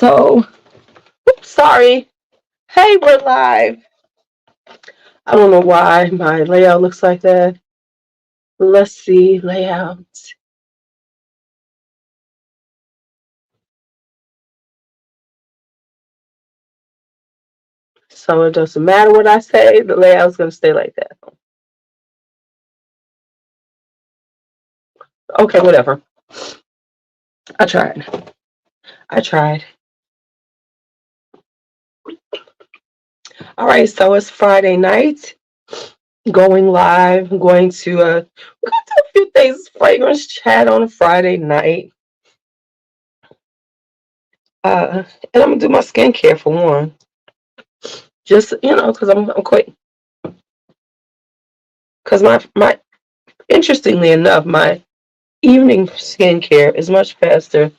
So, oops, sorry. Hey, we're live. I don't know why my layout looks like that. Let's see, layout. So it doesn't matter what I say, the layout's going to stay like that. Okay, whatever. I tried. I tried. All right, so it's Friday night. Going live. I'm going to we're going to do a few things. Fragrance chat on a Friday night. And I'm gonna do my skincare for one. Just because I'm quick. Because my interestingly enough, my evening skincare is much faster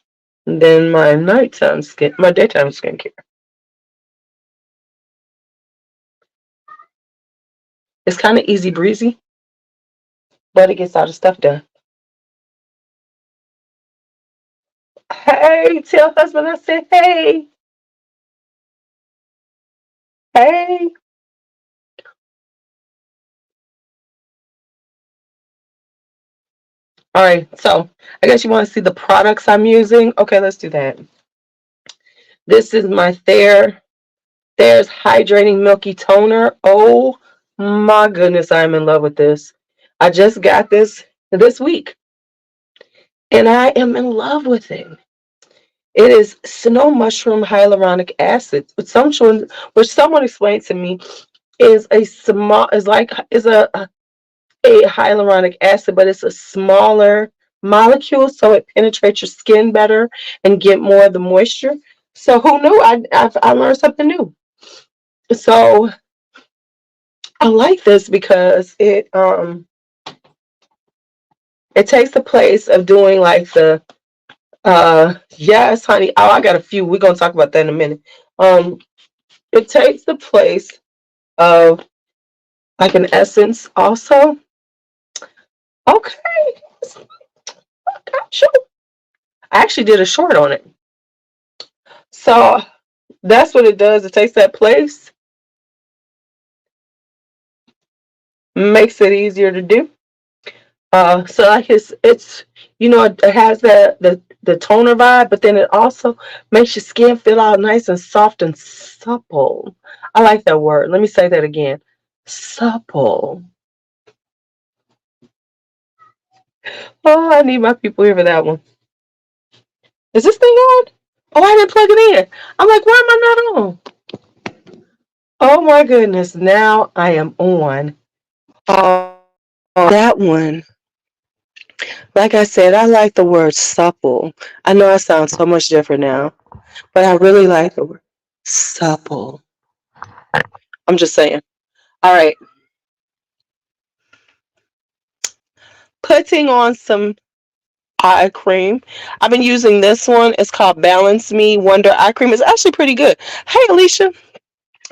than my daytime skincare. It's kind of easy breezy, but it gets all the stuff done. Hey, tell husband I said hey. Hey. All right, so I guess you want to see the products I'm using. Okay, let's do that. This is my Thayer's Hydrating Milky Toner. Oh my goodness, I'm in love with this. I just got this week, and I am in love with it. It is snow mushroom hyaluronic acid, which someone explained to me is a hyaluronic acid, but it's a smaller molecule, so it penetrates your skin better and get more of the moisture. So who knew? I learned something new. So I like this because it takes the place of doing like the yes, honey. Oh, I got a few. We're gonna talk about that in a minute. It takes the place of like an essence also. Okay, sure. I actually did a short on it. So that's what it does. It takes that place, makes it easier to do. So like it's it has the toner vibe, but then it also makes your skin feel all nice and soft and supple. I like that word. Let me say that again. Supple. Oh, I need my people here for that one. Is this thing on? Oh, I didn't plug it in. I'm like, why am I not on? Oh my goodness. Now I am on. That one. Like I said, I like the word supple. I know it sounds so much different now, but I really like the word supple. I'm just saying. All right. Putting on some eye cream. I've been using this one. It's called Balance Me Wonder Eye Cream. It's actually pretty good. Hey, Alicia.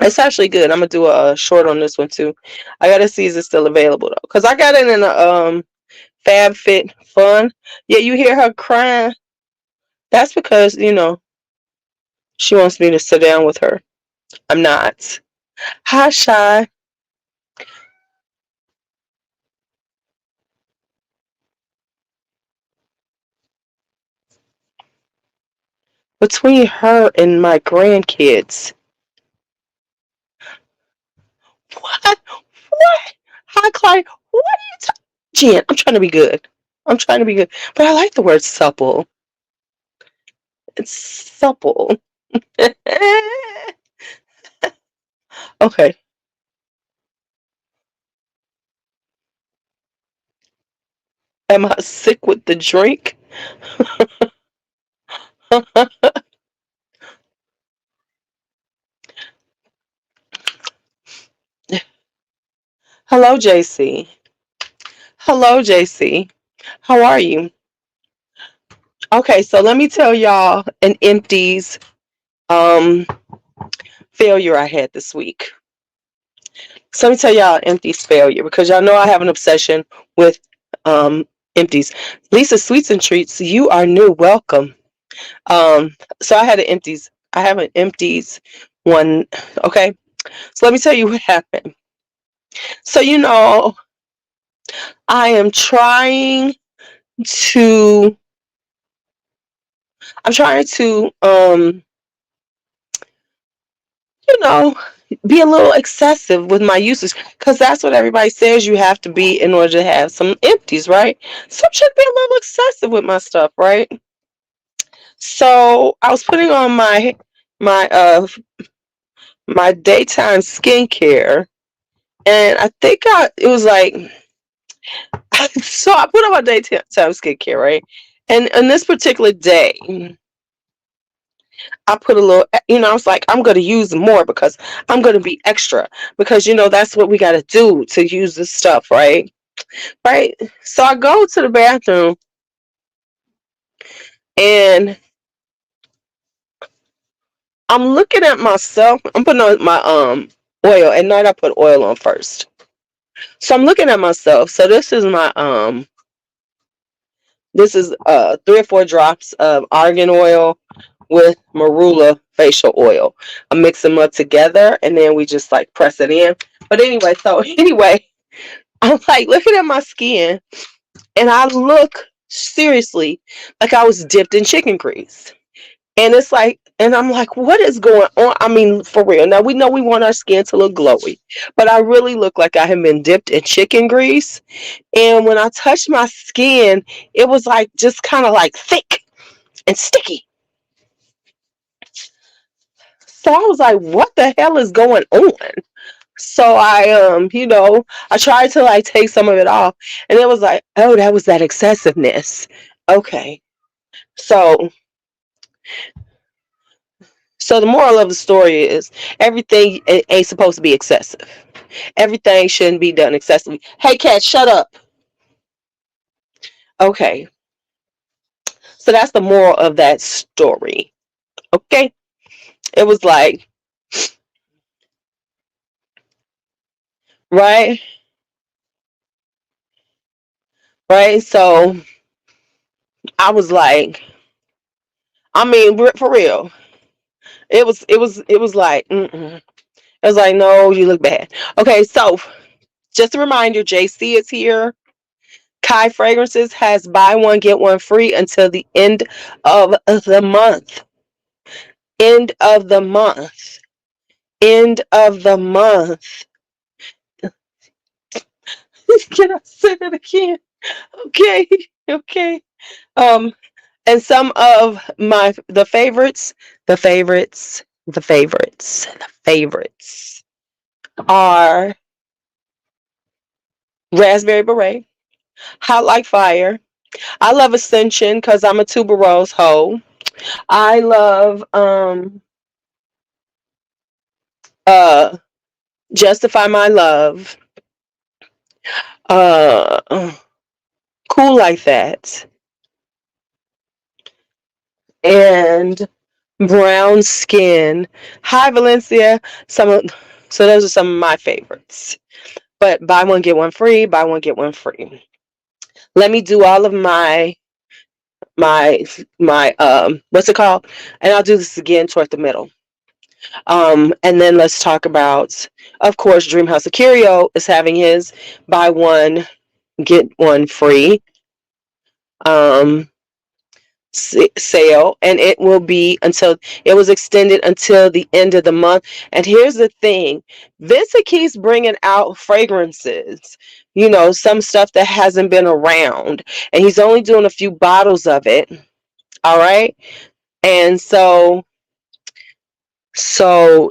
It's actually good. I'm gonna do a short on this one too. I gotta see is it still available though, cause I got it in a Fab Fit Fun. Yeah, you hear her crying. That's because she wants me to sit down with her. I'm not. Hi, Shy. Between her and my grandkids. What? What? Hi, Clyde. What are you talking? Jen, I'm trying to be good. I'm trying to be good, but I like the word supple. It's supple. Okay. Am I sick with the drink? Hello, JC. Hello, JC. How are you? Okay, so let me tell y'all an Empties um failure I had this week. So let me tell y'all Empties failure because y'all know I have an obsession with Empties. Lisa Sweets and Treats, you are new. Welcome. So I had an Empties I have an Empties one. Okay, so let me tell you what happened. So I am trying to. I'm trying to you know, be a little excessive with my usage because that's what everybody says you have to be in order to have some empties, right? So I should be a little excessive with my stuff, right? So I was putting on my my daytime skincare, and I think it was like so I put on my daytime skincare, right? And on this particular day, I put a little, I was like, I'm going to use more because I'm going to be extra because, that's what we got to do to use this stuff, right? Right. So I go to the bathroom and I'm looking at myself. I'm putting on my oil. At night I put oil on first. So I'm looking at myself. So this is 3 or 4 drops of argan oil with marula facial oil. I mix them up together and then we just like press it in. But anyway, so anyway, I'm like looking at my skin and I look seriously like I was dipped in chicken grease. And it's like, and I'm like, what is going on? I mean, for real. Now we know we want our skin to look glowy, but I really look like I have been dipped in chicken grease. And when I touched my skin, it was like just kind of like thick and sticky. So I was like, what the hell is going on? So I tried to like take some of it off and it was like, oh, that was that excessiveness. Okay. So the moral of the story is everything ain't supposed to be excessive. Everything shouldn't be done excessively. Hey cat, shut up. Okay. So that's the moral of that story. Okay. It was like, right? Right? So I was like, I mean, for real. It was like, mm-mm. It was like, no, you look bad. Okay, so just a reminder, JC is here. Kai Fragrances has buy one get one free until the end of the month. End of the month. End of the month. Can I say that again? Okay, okay. Um, and some of the favorites, the favorites, the favorites, the favorites are Raspberry Beret, Hot Like Fire. I love Ascension because I'm a tuberose hoe. I love uh Justify My Love. Uh Cool Like That. And Brown Skin. Hi Valencia. So those are some of my favorites. But buy one get one free, buy one get one free. Let me do all of my what's it called? And I'll do this again toward the middle. And then let's talk about, of course, Dream House of Curio is having his buy one get one free um sale, and it was extended until the end of the month. And here's the thing, Vincent keeps bringing out fragrances, some stuff that hasn't been around, and he's only doing a few bottles of it. All right. And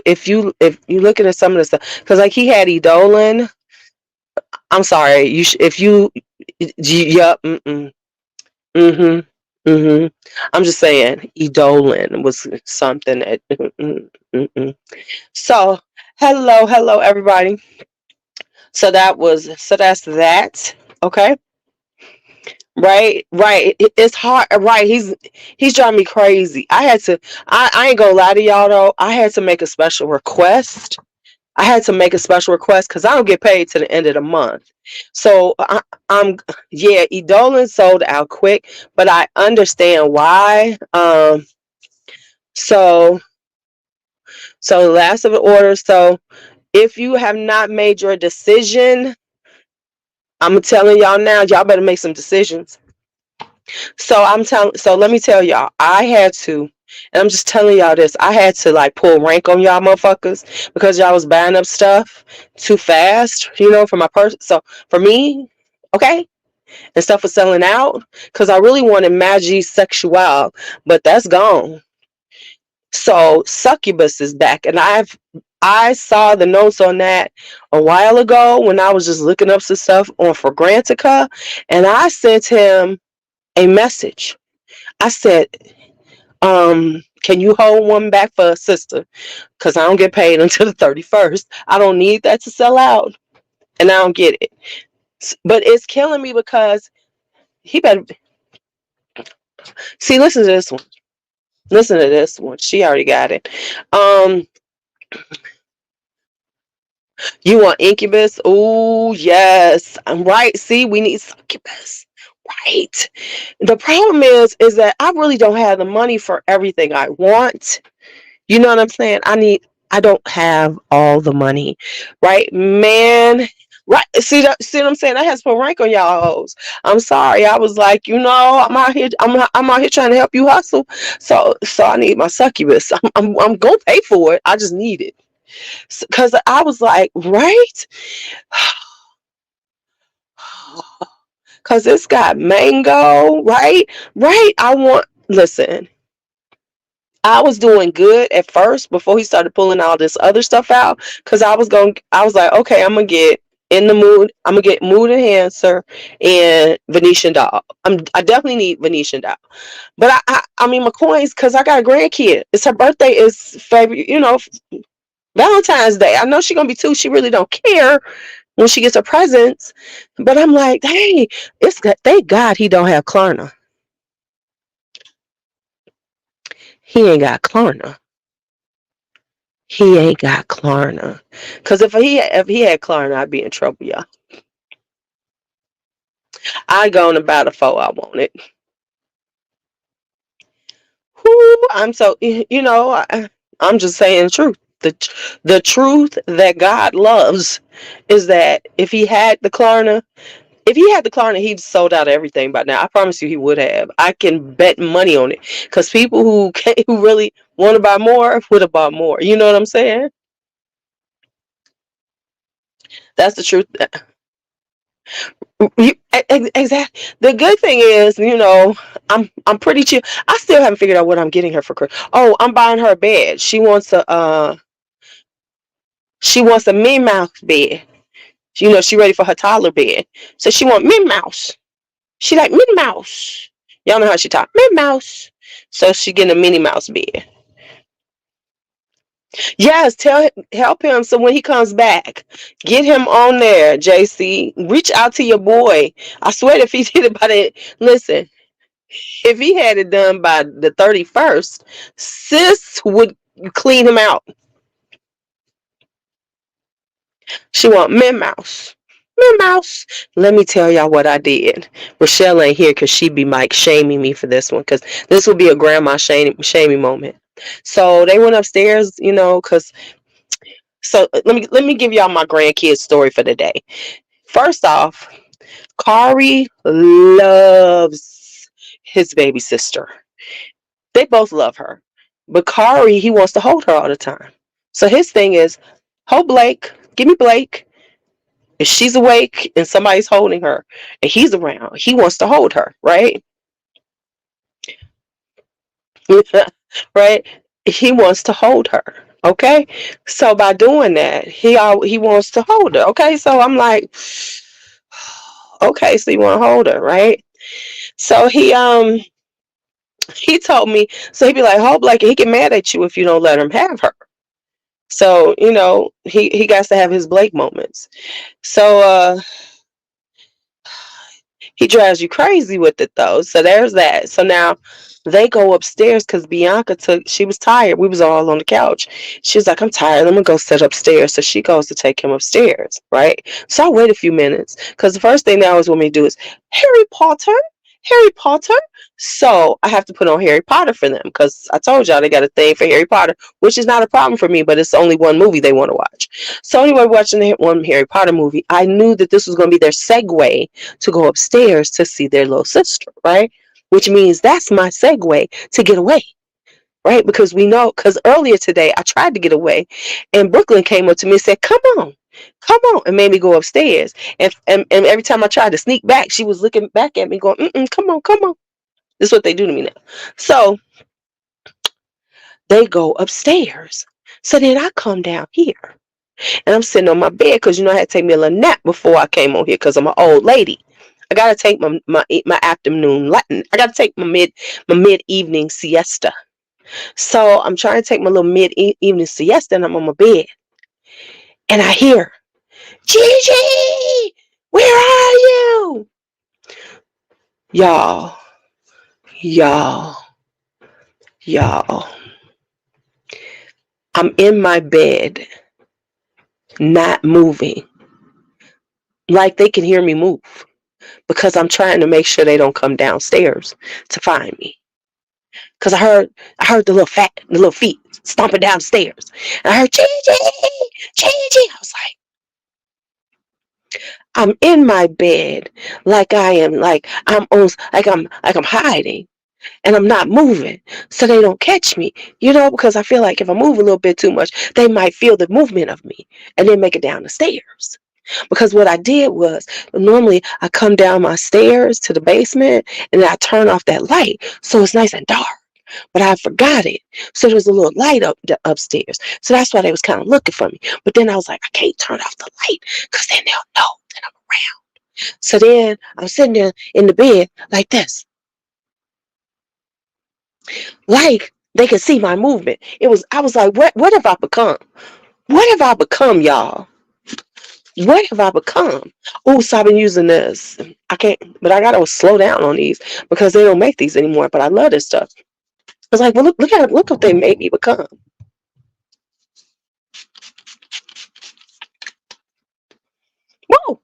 if you looking at some of the stuff, because like he had Edolan. I'm sorry, if you yep. Mhm. Mhm. I'm just saying, Edolan was something that. So, hello, everybody. That's that. Okay. Right. It's hard. Right. He's driving me crazy. I ain't gonna lie to y'all though. I had to make a special request. Because I don't get paid to the end of the month. So yeah, Edolan sold out quick, but I understand why. So So last of the order. So if you have not made your decision, I'm telling y'all now, y'all better make some decisions. So let me tell y'all, I had to, and I'm just telling y'all this, I had to like pull rank on y'all motherfuckers because y'all was buying up stuff too fast, for my person. So for me, okay, and stuff was selling out because I really wanted Magi Sexual, but that's gone. So Succubus is back, and I saw the notes on that a while ago when I was just looking up some stuff on Fragrantica, and I sent him a message. I said, can you hold one back for a sister? Because I don't get paid until the 31st. I don't need that to sell out, and I don't get it. But it's killing me because he better see. Listen to this one. Listen to this one. She already got it. Um, you want Incubus? Oh yes, I'm right. See, we need Succubus. Right. The problem is that I really don't have the money for everything I want. You know what I'm saying? I don't have all the money. Right, man. Right. See what I'm saying? That has put rank on y'all hoes. I'm sorry. I was like, I'm out here trying to help you hustle. So I need my succubus. I'm gonna pay for it. I just need it. Cause I was like, right? Cause it's got mango, right? Right. Listen, I was doing good at first before he started pulling all this other stuff out. Cause I was like, okay, I'm gonna get in the mood. I'm gonna get mood enhancer and Venetian doll. I definitely need Venetian doll. But I mean my coins, cause I got a grandkid. It's her birthday is February, Valentine's Day. I know she's gonna be 2. She really don't care when she gets her presents. But I'm like, hey, thank God he don't have Klarna. He ain't got Klarna. He ain't got Klarna. Cause if he had Klarna, I'd be in trouble, y'all. I'd go on about a foe. I want it. Whoo, I'm so I'm just saying the truth. The truth that God loves is that if he had the Klarna, he'd sold out everything by now. I promise you, he would have. I can bet money on it. Cause people who really want to buy more would have bought more. You know what I'm saying? That's the truth. Exactly. The good thing is, I'm pretty chill. I still haven't figured out what I'm getting her for Christmas. Oh, I'm buying her a bed. She wants a Minnie Mouse bed. She ready for her toddler bed. So she want Minnie Mouse. She like Minnie Mouse. Y'all know how she talk. Minnie Mouse. So she getting a Minnie Mouse bed. Yes, help him so when he comes back, get him on there, JC. Reach out to your boy. I swear if he did it by the listen, if he had it done by the 31st, sis would clean him out. She want Min Mouse. Min Mouse. Let me tell y'all what I did. Rochelle ain't here because she be Mike shaming me for this one because this will be a grandma shaming moment. So they went upstairs, because so let me give y'all my grandkid's story for the day. First off, Kari loves his baby sister. They both love her. But Kari, he wants to hold her all the time. So his thing is, hold Blake, give me Blake. If she's awake and somebody's holding her and he's around, he wants to hold her, right? Right? He wants to hold her. Okay? So by doing that, he wants to hold her. Okay? So I'm like, okay, so you want to hold her, right? So he told me, so he'd be like, hold Blake, and he get mad at you if you don't let him have her. So, he got to have his Blake moments. So he drives you crazy with it though. So there's that. So now they go upstairs because she was tired. We was all on the couch. She was like, I'm tired. I'm gonna go sit upstairs. So she goes to take him upstairs, right? So I wait a few minutes because the first thing they always want me to do is Harry Potter. Harry Potter. So I have to put on Harry Potter for them because I told y'all they got a thing for Harry Potter, which is not a problem for me, but it's only one movie they want to watch. So anyway, watching the one Harry Potter movie, I knew that this was going to be their segue to go upstairs to see their little sister, right? Which means that's my segue to get away, right? Because we know, because earlier today I tried to get away, and Brooklyn came up to me and said, come on," and made me go upstairs. And every time I tried to sneak back, she was looking back at me, going, "Come on, come on." This is what they do to me now. So they go upstairs. So then I come down here, and I'm sitting on my bed because I had to take me a little nap before I came on here because I'm an old lady. I gotta take my afternoon Latin. I gotta take my mid evening siesta. So I'm trying to take my little mid evening siesta, and I'm on my bed, and I hear, "Gigi, where are you?" Y'all, y'all, y'all. I'm in my bed, not moving, like they can hear me move because I'm trying to make sure they don't come downstairs to find me. Cause I heard the little feet stomping downstairs, and I heard Gigi, Gigi. I was like, I'm in my bed, like I am, like I'm hiding, and I'm not moving, so they don't catch me. Because I feel like if I move a little bit too much, they might feel the movement of me and then make it down the stairs. Because what I did was, normally I come down my stairs to the basement and then I turn off that light so it's nice and dark. But I forgot it. So there was a little light upstairs. So that's why they was kind of looking for me. But then I was like, I can't turn off the light because then they'll know that I'm around. So then I'm sitting there in the bed like this. Like they could see my movement. I was like, what have I become? What have I become, y'all? What have I become? Oh, so I've been using this. I can't, but I gotta slow down on these because they don't make these anymore. But I love this stuff. I was like, well, look what they made me become. Whoa!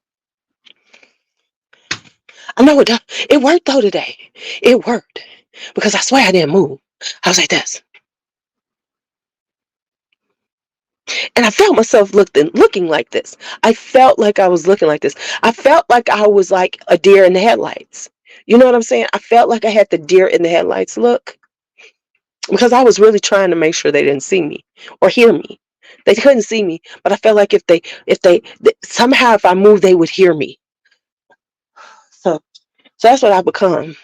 I know it worked though today. It worked because I swear I didn't move. I was like this, and I felt myself looking like this. I felt like I was looking like this. I felt like I was like a deer in the headlights. You know what I'm saying? I felt like I had the deer in the headlights look because I was really trying to make sure they didn't see me or hear me. They couldn't see me, but I felt like somehow if I moved, they would hear me. So, so that's what I've become.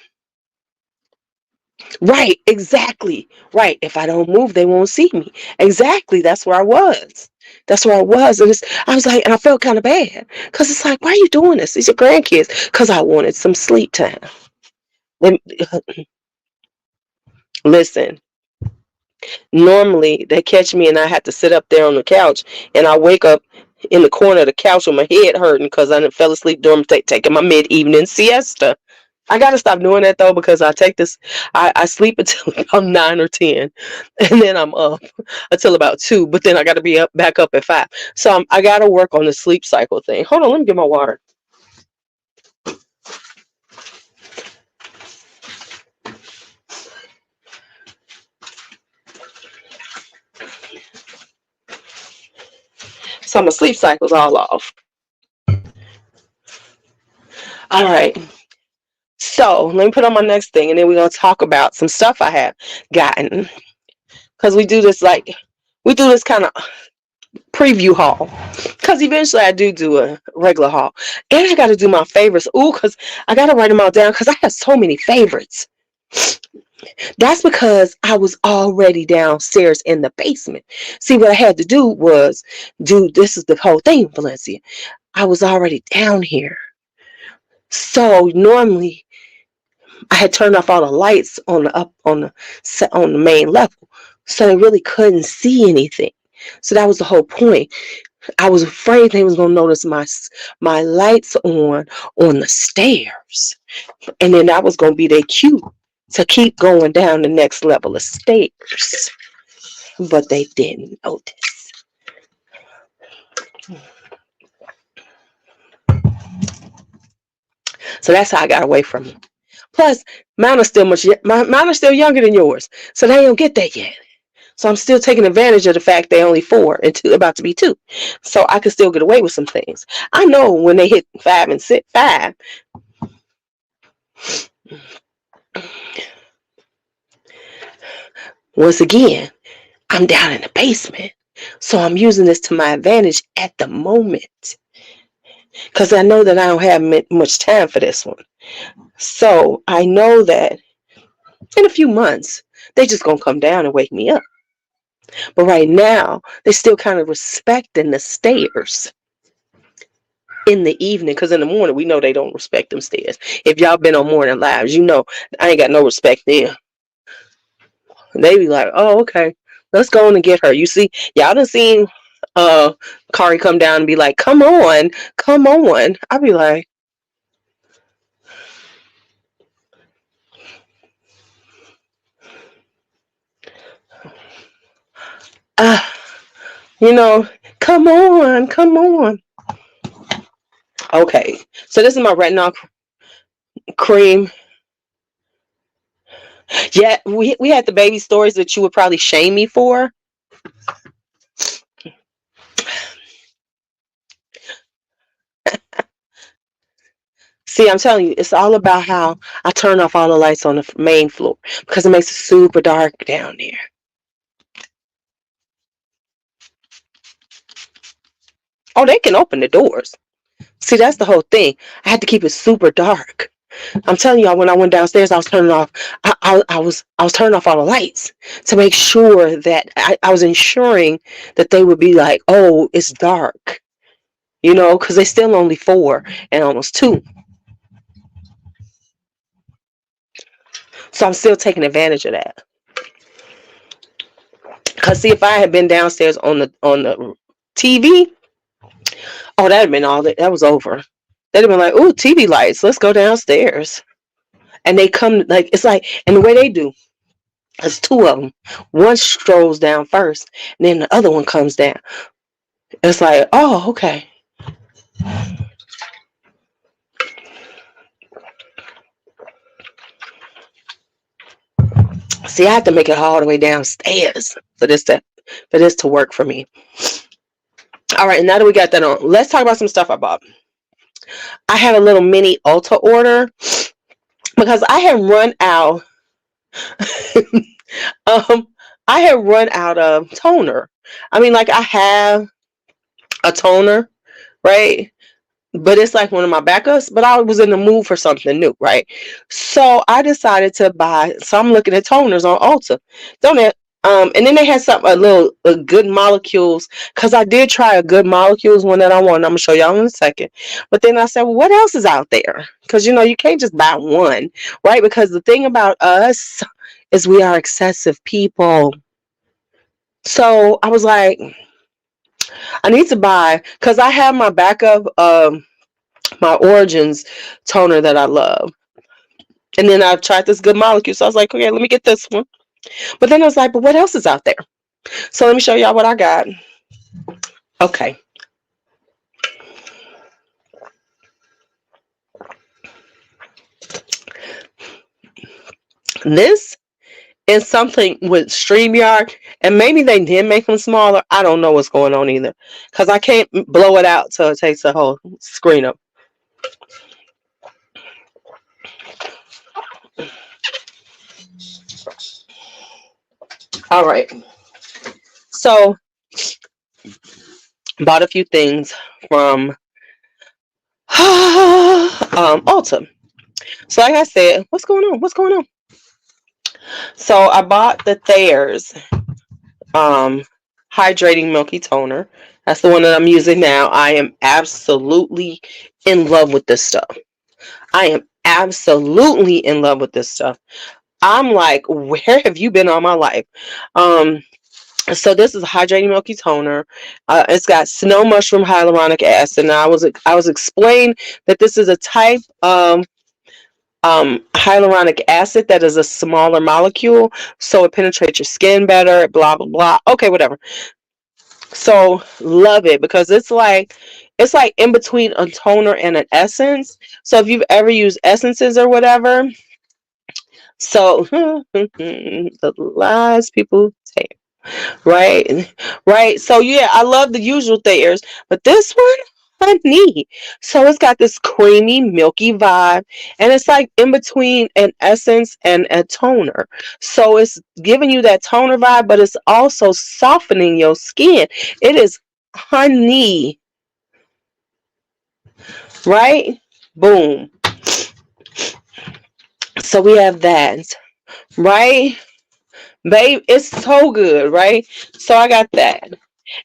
Right, exactly. Right. If I don't move, they won't see me. Exactly. That's where I was. That's where I was. And I was like, and I felt kind of bad because it's like, why are you doing this? These are grandkids. Because I wanted some sleep time. When, listen, normally they catch me and I have to sit up there on the couch and I wake up in the corner of the couch with my head hurting because I fell asleep during taking my mid-evening siesta. I gotta stop doing that though because I sleep until about 9 or 10, and then I'm up until about 2. But then I gotta be back up at 5. So I gotta work on the sleep cycle thing. Hold on, let me get my water. So my sleep cycle's all off. All right. So let me put on my next thing, and then we're gonna talk about some stuff I have gotten because we do this kind of preview haul because eventually I do a regular haul, and I got to do my favorites. Ooh, because I got to write them all down because I have so many favorites. That's because I was already downstairs in the basement. See, what I had to do was this is the whole thing, Valencia. I was already down here. So normally I had turned off all the lights on the main level. So they really couldn't see anything. So that was the whole point. I was afraid they was gonna notice my lights on the stairs, and then that was gonna be their cue to keep going down the next level of stairs. But they didn't notice. So that's how I got away from them. Plus, mine are still younger than yours, so they don't get that yet. So I'm still taking advantage of the fact they're only 4 and 2, about to be 2. So I can still get away with some things. I know when they hit 5 and 6, 5. Once again, I'm down in the basement. So I'm using this to my advantage at the moment. Because I know that I don't have much time for this one. So I know that in a few months, they just going to come down and wake me up. But right now, they're still kind of respecting the stairs in the evening. Because in the morning, we know they don't respect them stairs. If y'all been on morning lives, you know I ain't got no respect there. They be like, oh, okay, let's go on and get her. You see, y'all done seen Kari come down and be like, come on, come on. I be like, you know, come on, come on. Okay, so this is my retinol cream. Yeah, we had the baby stories that you would probably shame me for. See, I'm telling you, it's all about how I turn off all the lights on the main floor because it makes it super dark down there. Oh, they can open the doors. See, that's the whole thing. I had to keep it super dark. I'm telling y'all, when I went downstairs, I was turning off. I was turning off all the lights to make sure that I was ensuring that they would be like, oh, it's dark, because they still only 4 and almost 2. So I'm still taking advantage of that. Cause see, if I had been downstairs on the TV, oh, that'd have been all that was over. They'd have been like, ooh, TV lights, let's go downstairs. And they come like it's like, and the way they do, there's 2 of them. One strolls down first, and then the other one comes down. It's like, oh, okay. See, I have to make it all the way downstairs for this to work for me. All right, now that we got that on, let's talk about some stuff I bought. I had a little mini Ulta order because I had run out. I had run out of toner. I mean, like I have a toner, right? But it's like one of my backups. But I was in the mood for something new, right? So I decided to buy. So I'm looking at toners on Ulta, don't it? And then they had a good molecules, because I did try a good molecules one that I want. I'm gonna show y'all in a second. But then I said, well, what else is out there? Because you can't just buy one, right? Because the thing about us is we are excessive people. So I was like, I need to buy, because I have my backup my Origins toner that I love. And then I've tried this good molecule. So I was like, okay, let me get this one. But then I was like, but what else is out there? So let me show y'all what I got. Okay. This is something with StreamYard, and maybe they did make them smaller. I don't know what's going on either, because I can't blow it out so it takes the whole screen up. All right. So, bought a few things from Ulta. So, like I said, what's going on? What's going on? So, I bought the Thayer's hydrating milky toner. That's the one that I'm using now. I am absolutely in love with this stuff. I am absolutely in love with this stuff. I'm like, where have you been all my life? So this is a hydrating milky toner. It's got snow mushroom hyaluronic acid. Now I was explained that this is a type of hyaluronic acid that is a smaller molecule, so it penetrates your skin better. Blah blah blah. Okay, whatever. So love it, because it's like in between a toner and an essence. So if you've ever used essences or whatever, So the lies people tell. Right, right. So yeah, I love the usual Thayers, but this one, honey. So it's got this creamy, milky vibe, and it's like in between an essence and a toner. So it's giving you that toner vibe, but it's also softening your skin. It is honey, right? Boom. So we have that, right? Babe, it's so good, right? So I got that.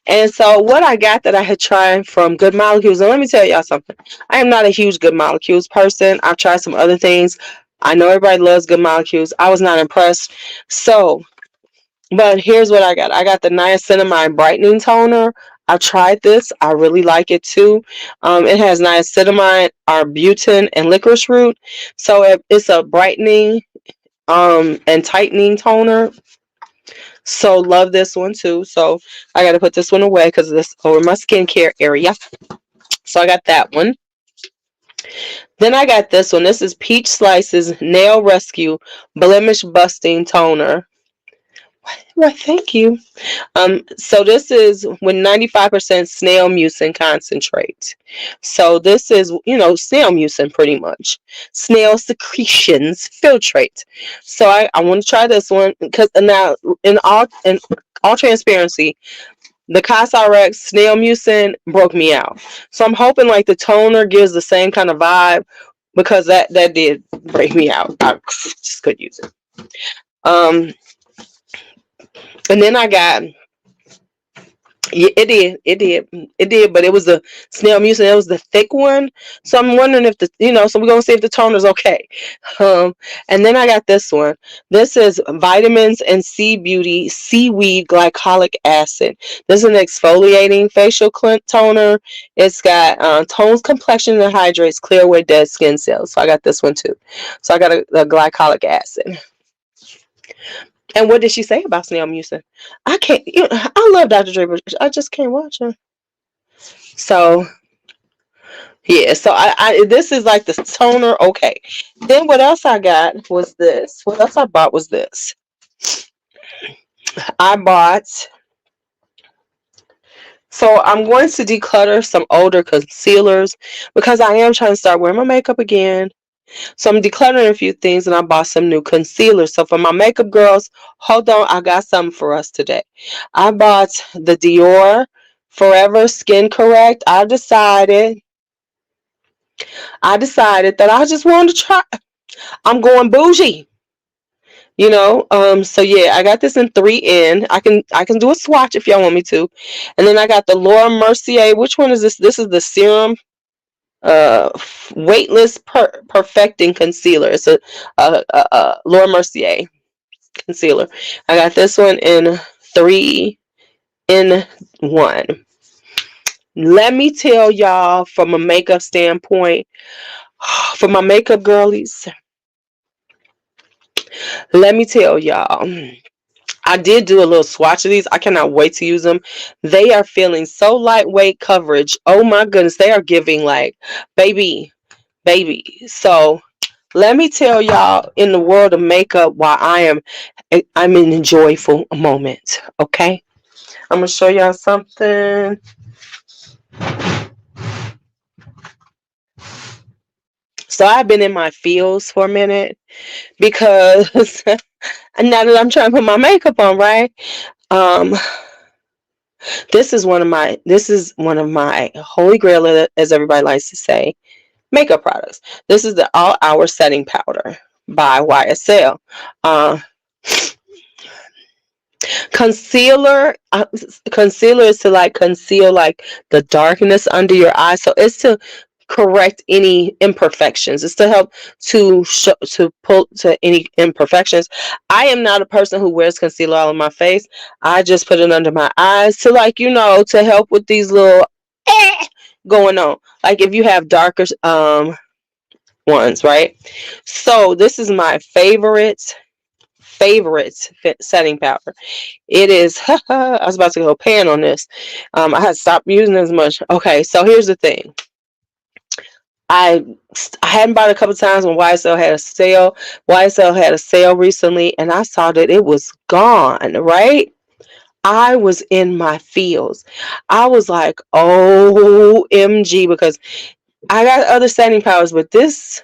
And so what I got that I had tried from Good Molecules, and let me tell y'all something. I am not a huge Good Molecules person. I've tried some other things. I know everybody loves Good Molecules. I was not impressed. So, but here's what I got. I got the niacinamide brightening toner. I've tried this. I really like it too. It has niacinamide, arbutin, and licorice root. So it's a brightening and tightening toner. So love this one too. So I got to put this one away because this over my skincare area. So I got that one. Then I got this one. This is Peach Slices Nail Rescue Blemish Busting Toner. Well, thank you. So this is with 95% snail mucin concentrate. So this is, snail mucin pretty much. Snail secretions filtrate. So I want to try this one because now in all transparency, the Cosrx snail mucin broke me out. So I'm hoping like the toner gives the same kind of vibe because that did break me out. I just couldn't use it. Um, and then I got. Yeah, it did, but it was the snail mucin. It was the thick one, so I'm wondering if so we're gonna see if the toner's okay. And then I got this one. This is Vitamins and Sea Beauty Seaweed Glycolic Acid. This is an exfoliating facial toner. It's got tones complexion and hydrates, clear away dead skin cells. So I got this one too. So I got a glycolic acid. And what did she say about snail mucin? I can't. I love Dr. Dre, but I just can't watch her. So yeah. So I this is like the toner. Okay. Then what else I got was this. What else I bought was this. I bought. So I'm going to declutter some older concealers because I am trying to start wearing my makeup again. So I'm decluttering a few things and I bought some new concealer. So for my makeup girls, hold on, I got something for us today. I bought the Dior Forever Skin Correct. I decided that I just wanted to try. I'm going bougie. So yeah, I got this in 3N. I can do a swatch if y'all want me to. And then I got the Laura Mercier. Which one is this? This is the serum uh weightless perfecting concealer. It's a Laura Mercier concealer. I got this one in 3 in 1. Let me tell y'all from a makeup standpoint, for my makeup girlies, let me tell y'all, I did do a little swatch of these. I cannot wait to use them. They are feeling so lightweight coverage. Oh my goodness, they are giving like baby. So let me tell y'all in the world of makeup why I'm in a joyful moment. Okay, I'm gonna show y'all something. So I've been in my feels for a minute because now that I'm trying to put my makeup on, right? Um, this is one of my holy grail, as everybody likes to say, makeup products. This is the All Hour Setting Powder by YSL. Uh, concealer is to like conceal like the darkness under your eyes. So it's to correct any imperfections. It's to help to pull to any imperfections. I am not a person who wears concealer all on my face. I just put it under my eyes to to help with these little going on. Like if you have darker ones, right? So this is my favorite setting powder. It is. I was about to go pan on this. I had stopped using as much. Okay, so here's the thing. I I hadn't bought it a couple times when YSL had a sale. YSL had a sale recently, and I saw that it was gone. Right, I was in my feels. I was like, OMG, because I got other setting powders, but this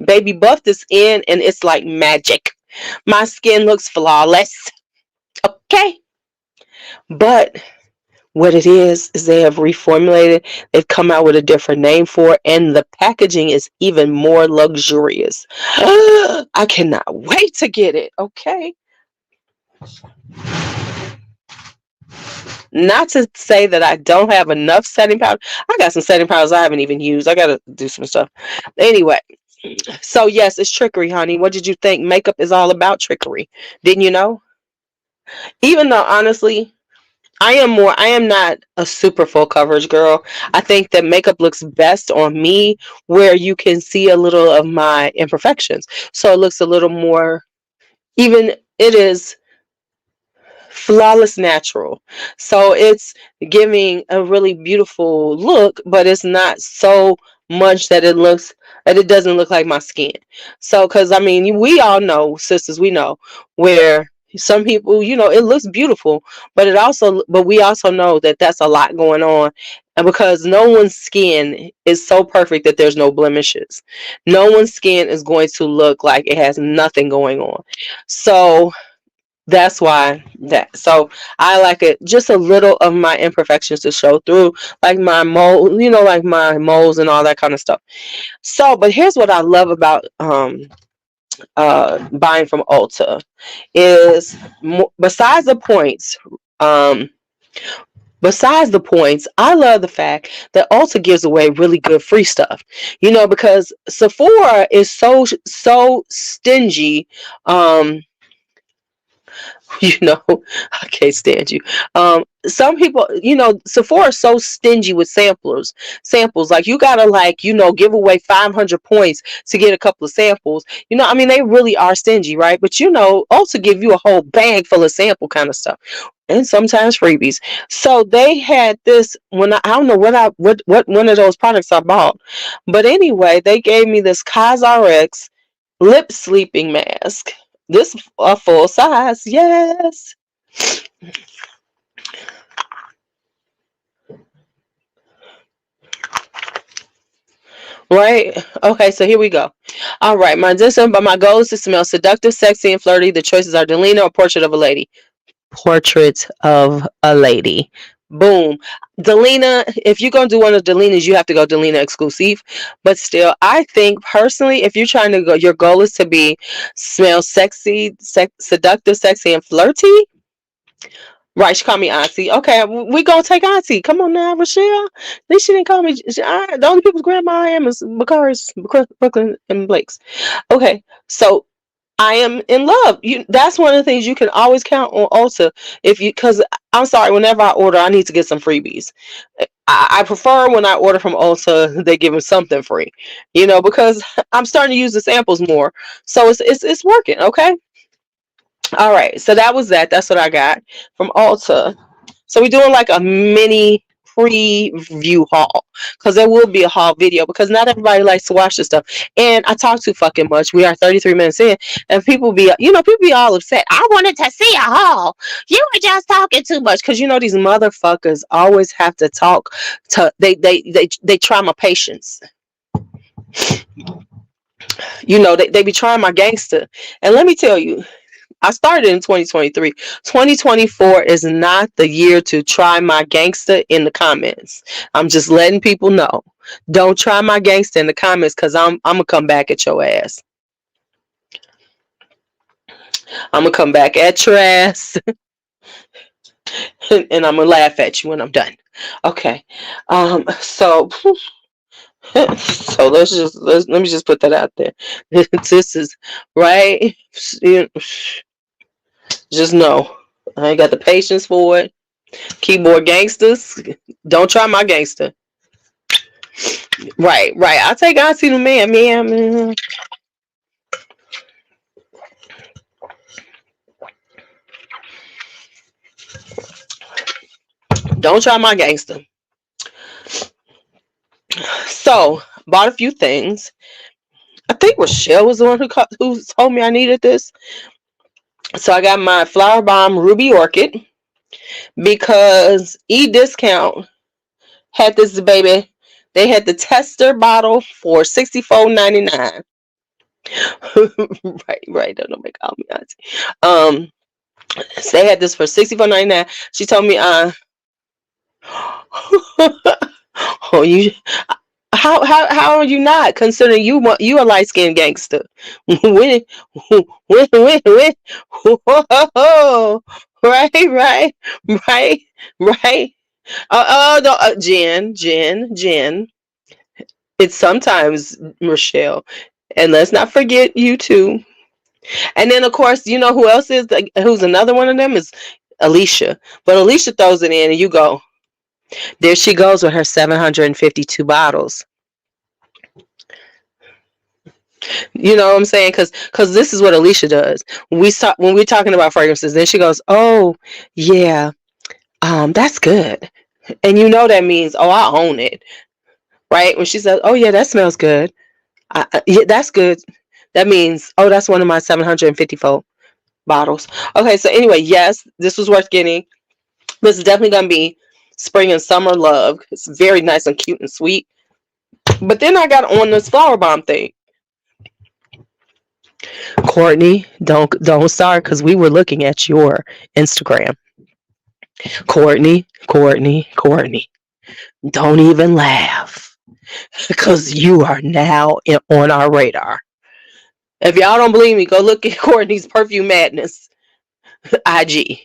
baby buff this in, and it's like magic. My skin looks flawless. Okay, but what it is they have reformulated. They've come out with a different name for it, and the packaging is even more luxurious. I cannot wait to get it. Okay. Not to say that I don't have enough setting powder. I got some setting powders I haven't even used. I gotta do some stuff. Anyway, so yes, it's trickery, honey. What did you think? Makeup is all about trickery. Didn't you know? Even though honestly, I am not a super full coverage girl. I think that makeup looks best on me where you can see a little of my imperfections. So it looks a little more, even it is flawless natural. So it's giving a really beautiful look, but it's not so much that it doesn't look like my skin. So cuz I mean, we all know, sisters, we know where some people, it looks beautiful, but we also know that that's a lot going on. And because no one's skin is so perfect that there's no blemishes. No one's skin is going to look like it has nothing going on. So that's why that. So I like it just a little of my imperfections to show through, like my mole, like my moles and all that kind of stuff. So, but here's what I love about buying from Ulta is besides the points. Um, Besides the points, I love the fact that Ulta gives away really good free stuff. Because Sephora is so stingy. Um, you know, I can't stand you. Some people, Sephora is so stingy with samples. Like you gotta give away 500 points to get a couple of samples. I mean, they really are stingy, right? But also give you a whole bag full of sample kind of stuff, and sometimes freebies. So they had this when I don't know what one of those products I bought, but anyway, they gave me this CosRX lip sleeping mask. This a full size, yes. Right. Okay, so here we go. All right, my goal is to smell seductive, sexy, and flirty. The choices are Delina or Portrait of a Lady. Portrait of a Lady. Boom. Delina, if you're gonna do one of Delina's, you have to go Delina exclusive. But still, I think personally, if you're trying to go, your goal is to be smell sexy, seductive, sexy, and flirty. Right, she called me auntie. Okay, we gonna take auntie. Come on now, Rochelle. At least she didn't call me. The only people's grandma I am is Bakari's, Brooklyn, and Blake's. Okay, so I am in love. That's one of the things you can always count on Ulta. Because I'm sorry, whenever I order, I need to get some freebies. I prefer when I order from Ulta, they give me something free. Because I'm starting to use the samples more, so it's working. Okay. All right, so that was that. That's what I got from Ulta. So we're doing like a mini preview haul because there will be a haul video because not everybody likes to watch this stuff. And I talk too fucking much. We are 33 minutes in, and people be all upset. I wanted to see a haul. You were just talking too much because these motherfuckers always have to talk to. They try my patience. They be trying my gangster. And let me tell you, I started in 2023. 2024 is not the year to try my gangster in the comments. I'm just letting people know. Don't try my gangster in the comments because I'm gonna come back at your ass. I'm gonna come back at your ass and I'm gonna laugh at you when I'm done. Okay. So so let me just put that out there. This is right. Just know I ain't got the patience for it. Keyboard gangsters, don't try my gangster. Right. I'll take Auntie the man. Don't try my gangster. So Bought a few things. I think Rochelle was the one who told me I needed this. So I got my Flower Bomb Ruby Orchid because eDiscount had this baby. They had the tester bottle for $64.99. Right. Don't make all me auntie. So they had this for $64.99. She told me, oh, you, how are you not considering you a light skinned gangster? when, when, whoa, right. No, Jen. It's sometimes Rochelle, and let's not forget you too. And then of course, you know who else is? Who's another one of them is Alicia. But Alicia throws it in, and you go, there she goes with her 752 bottles. You know what I'm saying? Because this is what Alicia does. When we're talking about fragrances, then she goes, "Oh, yeah, that's good," and you know that means, "Oh, I own it," right? When she says, "Oh yeah, that smells good," yeah, that's good. That means, "Oh, that's one of my 754 bottles." Okay, so anyway, yes, this was worth getting. This is definitely gonna be spring and summer love. It's very nice and cute and sweet. But then I got on this flower bomb thing. Courtney, don't start because we were looking at your Instagram. Courtney. Don't even laugh because you are now on our radar. If y'all don't believe me, go look at Courtney's Perfume Madness IG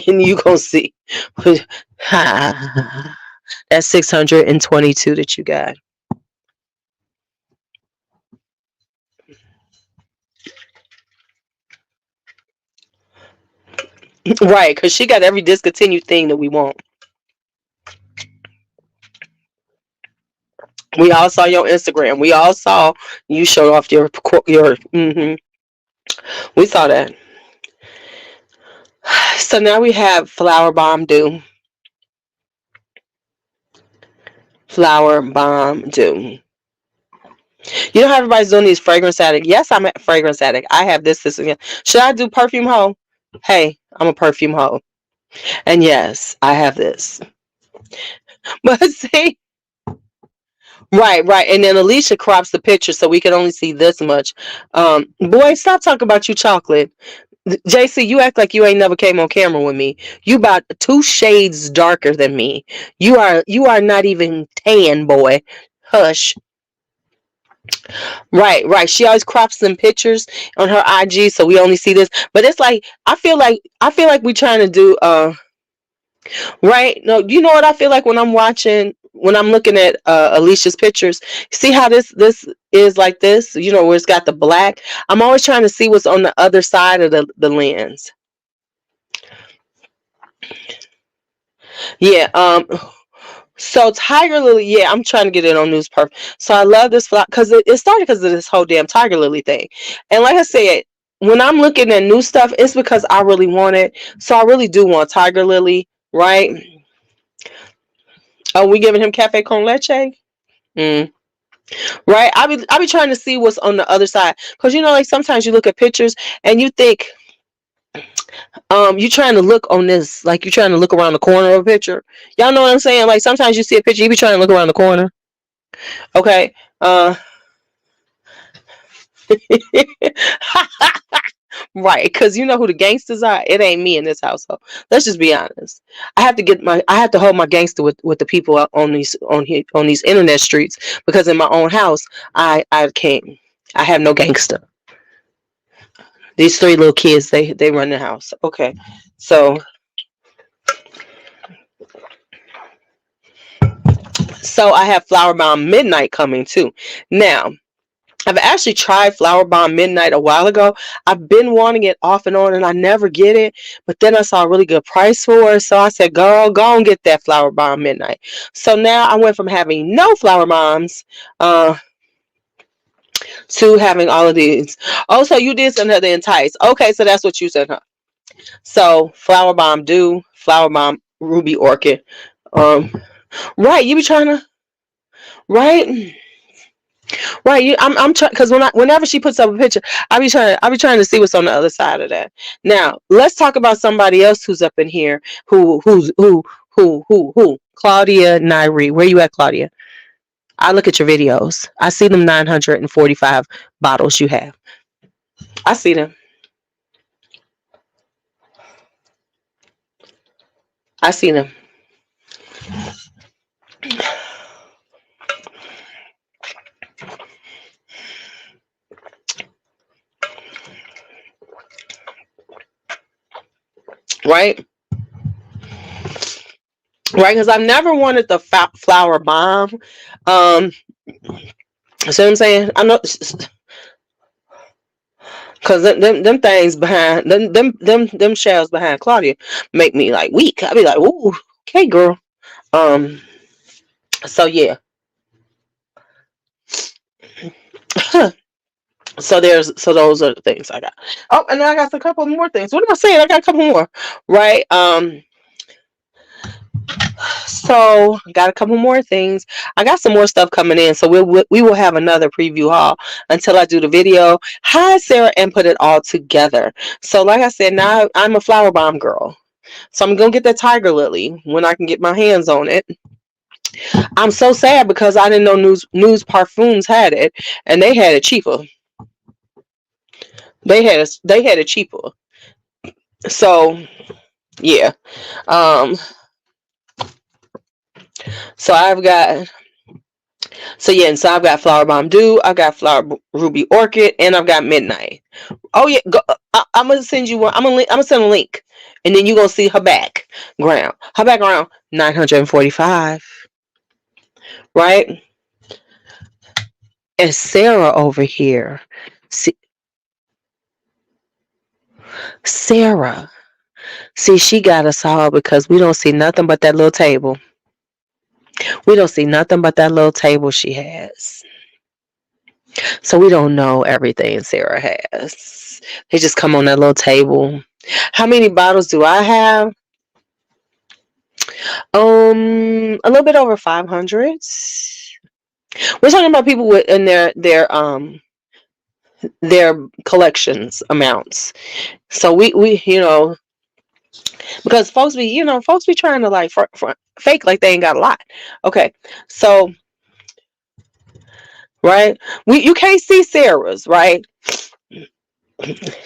and you gonna see. That's 622 that you got. Right, because she got every discontinued thing that we want. We all saw your Instagram. We all saw you show off your. We saw that. So now we have Flower Bomb Dew. Flower Bomb Dew. You know how everybody's doing these fragrance addict? Yes, I'm a fragrance addict. I have this again. Should I do perfume hoe? Hey, I'm a perfume hoe. And yes, I have this. But see, right. And then Alicia crops the picture so we can only see this much. Boy, stop talking about you chocolate. JC, you act like you ain't never came on camera with me. You about 2 shades darker than me. You are not even tan, boy. Hush. Right. She always crops them pictures on her IG so we only see this. But it's like I feel like we trying to do right. No, you know what I feel like when I'm looking at Alicia's pictures. See how this is like this, where it's got the black. I'm always trying to see what's on the other side of the lens. Yeah. So Tiger Lily, yeah, I'm trying to get it on News Perf. So I love this flower because it started because of this whole damn Tiger Lily thing. And like I said, when I'm looking at new stuff, it's because I really want it. So I really do want Tiger Lily, right? Oh, we giving him cafe con leche? Mm. Right? I be trying to see what's on the other side. Because like sometimes you look at pictures and you think you're trying to look on this, like you're trying to look around the corner of a picture. Y'all know what I'm saying? Like sometimes you see a picture, you be trying to look around the corner. Okay. Right, because you know who the gangsters are. It ain't me in this household. Let's just be honest. I have to hold my gangster with the people on these internet streets because in my own house I can't. I have no gangster. These 3 little kids, they run the house. Okay, so I have Flower Bomb Midnight coming too. Now I've actually tried Flower Bomb Midnight a while ago. I've been wanting it off and on, and I never get it. But then I saw a really good price for it, so I said, "Girl, go and get that Flower Bomb Midnight." So now I went from having no Flower Bombs to having all of these. Oh, so you did send her the Entice. Okay, so that's what you sent her. So Flower Bomb Dew, Flower Bomb Ruby Orchid. Right, you be trying to, right? Right. I'm trying because whenever she puts up a picture, I be trying to see what's on the other side of that. Now let's talk about somebody else who's up in here. Who? Claudia Nairi. Where you at, Claudia? I look at your videos. I see them 945 bottles you have. I see them. I see them. Right. Right. Because I've never wanted the flower bomb. See what I'm saying? I know. Cause them things behind them shells behind Claudia make me like weak. I be like, ooh, okay, girl. Um. So yeah. So those are the things I got. Oh, and then I got a couple more things. What am I saying? I got a couple more. Right. So got a couple more things. I got some more stuff coming in. So we will have another preview haul until I do the video. Hi Sarah and put it all together. So like I said, now I'm a flower bomb girl. So I'm gonna get that tiger lily when I can get my hands on it. I'm so sad because I didn't know News Parfums had it, and they had it cheaper. They had it cheaper. So yeah. Um. So I've got and so I've got Flower Bomb Dew, I've got Flower Ruby Orchid, and I've got Midnight. Oh yeah, I'm gonna send you one. I'm gonna send a link, and then you are gonna see her background. Her background 945, right? And Sarah over here, see, Sarah. See, she got us all because we don't see nothing but that little table. We don't see nothing but that little table she has. So we don't know everything Sarah has. They just come on that little table. How many bottles do I have? A little bit over 500. We're talking about people with in their collections amounts. So we because folks be trying to like fake like they ain't got a lot. Okay, so right, you can't see Sarah's right,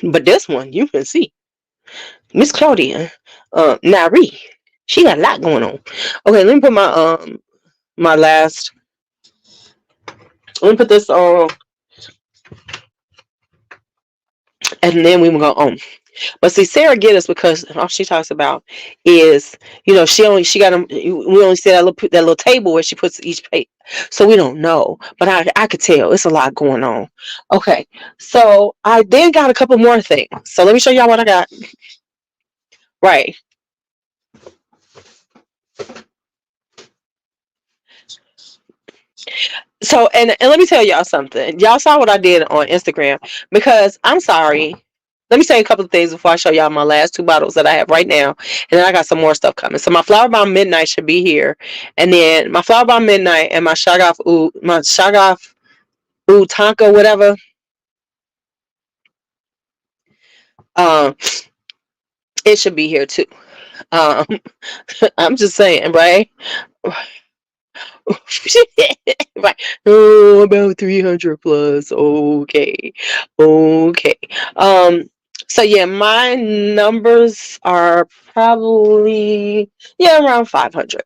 but this one you can see Miss Claudia, Nari. She got a lot going on. Okay, let me put my last. Let me put this on, and then we will go on. But see, Sarah get us because all she talks about is, she got them. We only see that little table where she puts each page, so we don't know. But I could tell it's a lot going on. Okay, so I then got a couple more things. So let me show y'all what I got. Right. So and let me tell y'all something. Y'all saw what I did on Instagram because I'm sorry. Let me say a couple of things before I show y'all my last two bottles that I have right now, and then I got some more stuff coming. So my Flower Bomb Midnight should be here, and then my Flower Bomb Midnight and my Shaggoff Ooh Tonka whatever. Um, it should be here too. Um, I'm just saying, right? Right. Oh, about 300 plus. Okay. Okay. Um, so yeah, my numbers are probably around 500.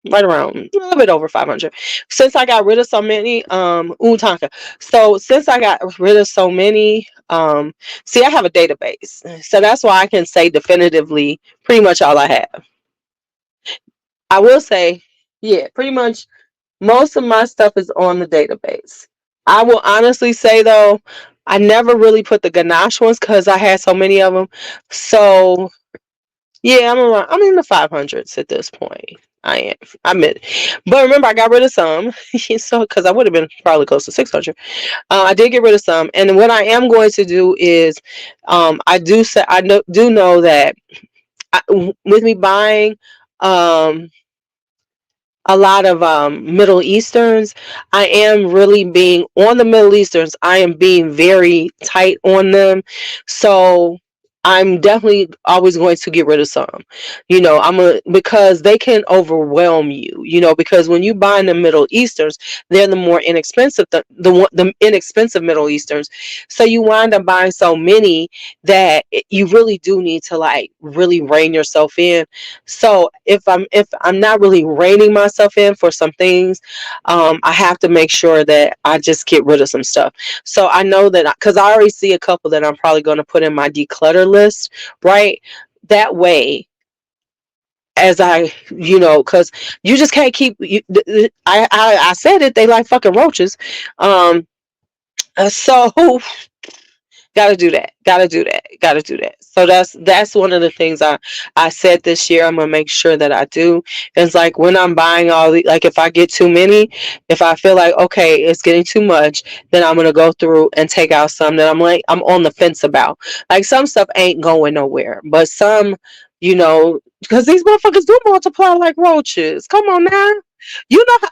Right around a little bit over 500. Since I got rid of so many Tonka. So since I got rid of so many see I have a database. So that's why I can say definitively pretty much all I have. I will say, yeah, pretty much most of my stuff is on the database. I will honestly say though, I never really put the ganache ones because I had so many of them. So yeah, I'm in the 500s at this point. I am. I admit. But remember, I got rid of some, so because I would have been probably close to 600. I did get rid of some, and what I am going to do is, do know that with me buying, um, a lot of Middle Easterns. I am really being on the Middle Easterns. I am being very tight on them. So I'm definitely always going to get rid of some. Because they can overwhelm you. Because when you buy in the Middle Easterns, they're the more inexpensive, the inexpensive Middle Easterns. So you wind up buying so many that you really do need to like really rein yourself in. So if I'm not really reining myself in for some things, I have to make sure that I just get rid of some stuff. So I know that because I already see a couple that I'm probably going to put in my declutter list, right? That way, as because you just can't keep. I said it. They like fucking roaches. So gotta do that. Gotta do that. Gotta do that. So that's one of the things I said this year. I'm gonna make sure that I do. It's like when I'm buying all the like if I get too many, if I feel like okay, it's getting too much, then I'm gonna go through and take out some that I'm on the fence about. Like some stuff ain't going nowhere, but some, because these motherfuckers do multiply like roaches. Come on now, you know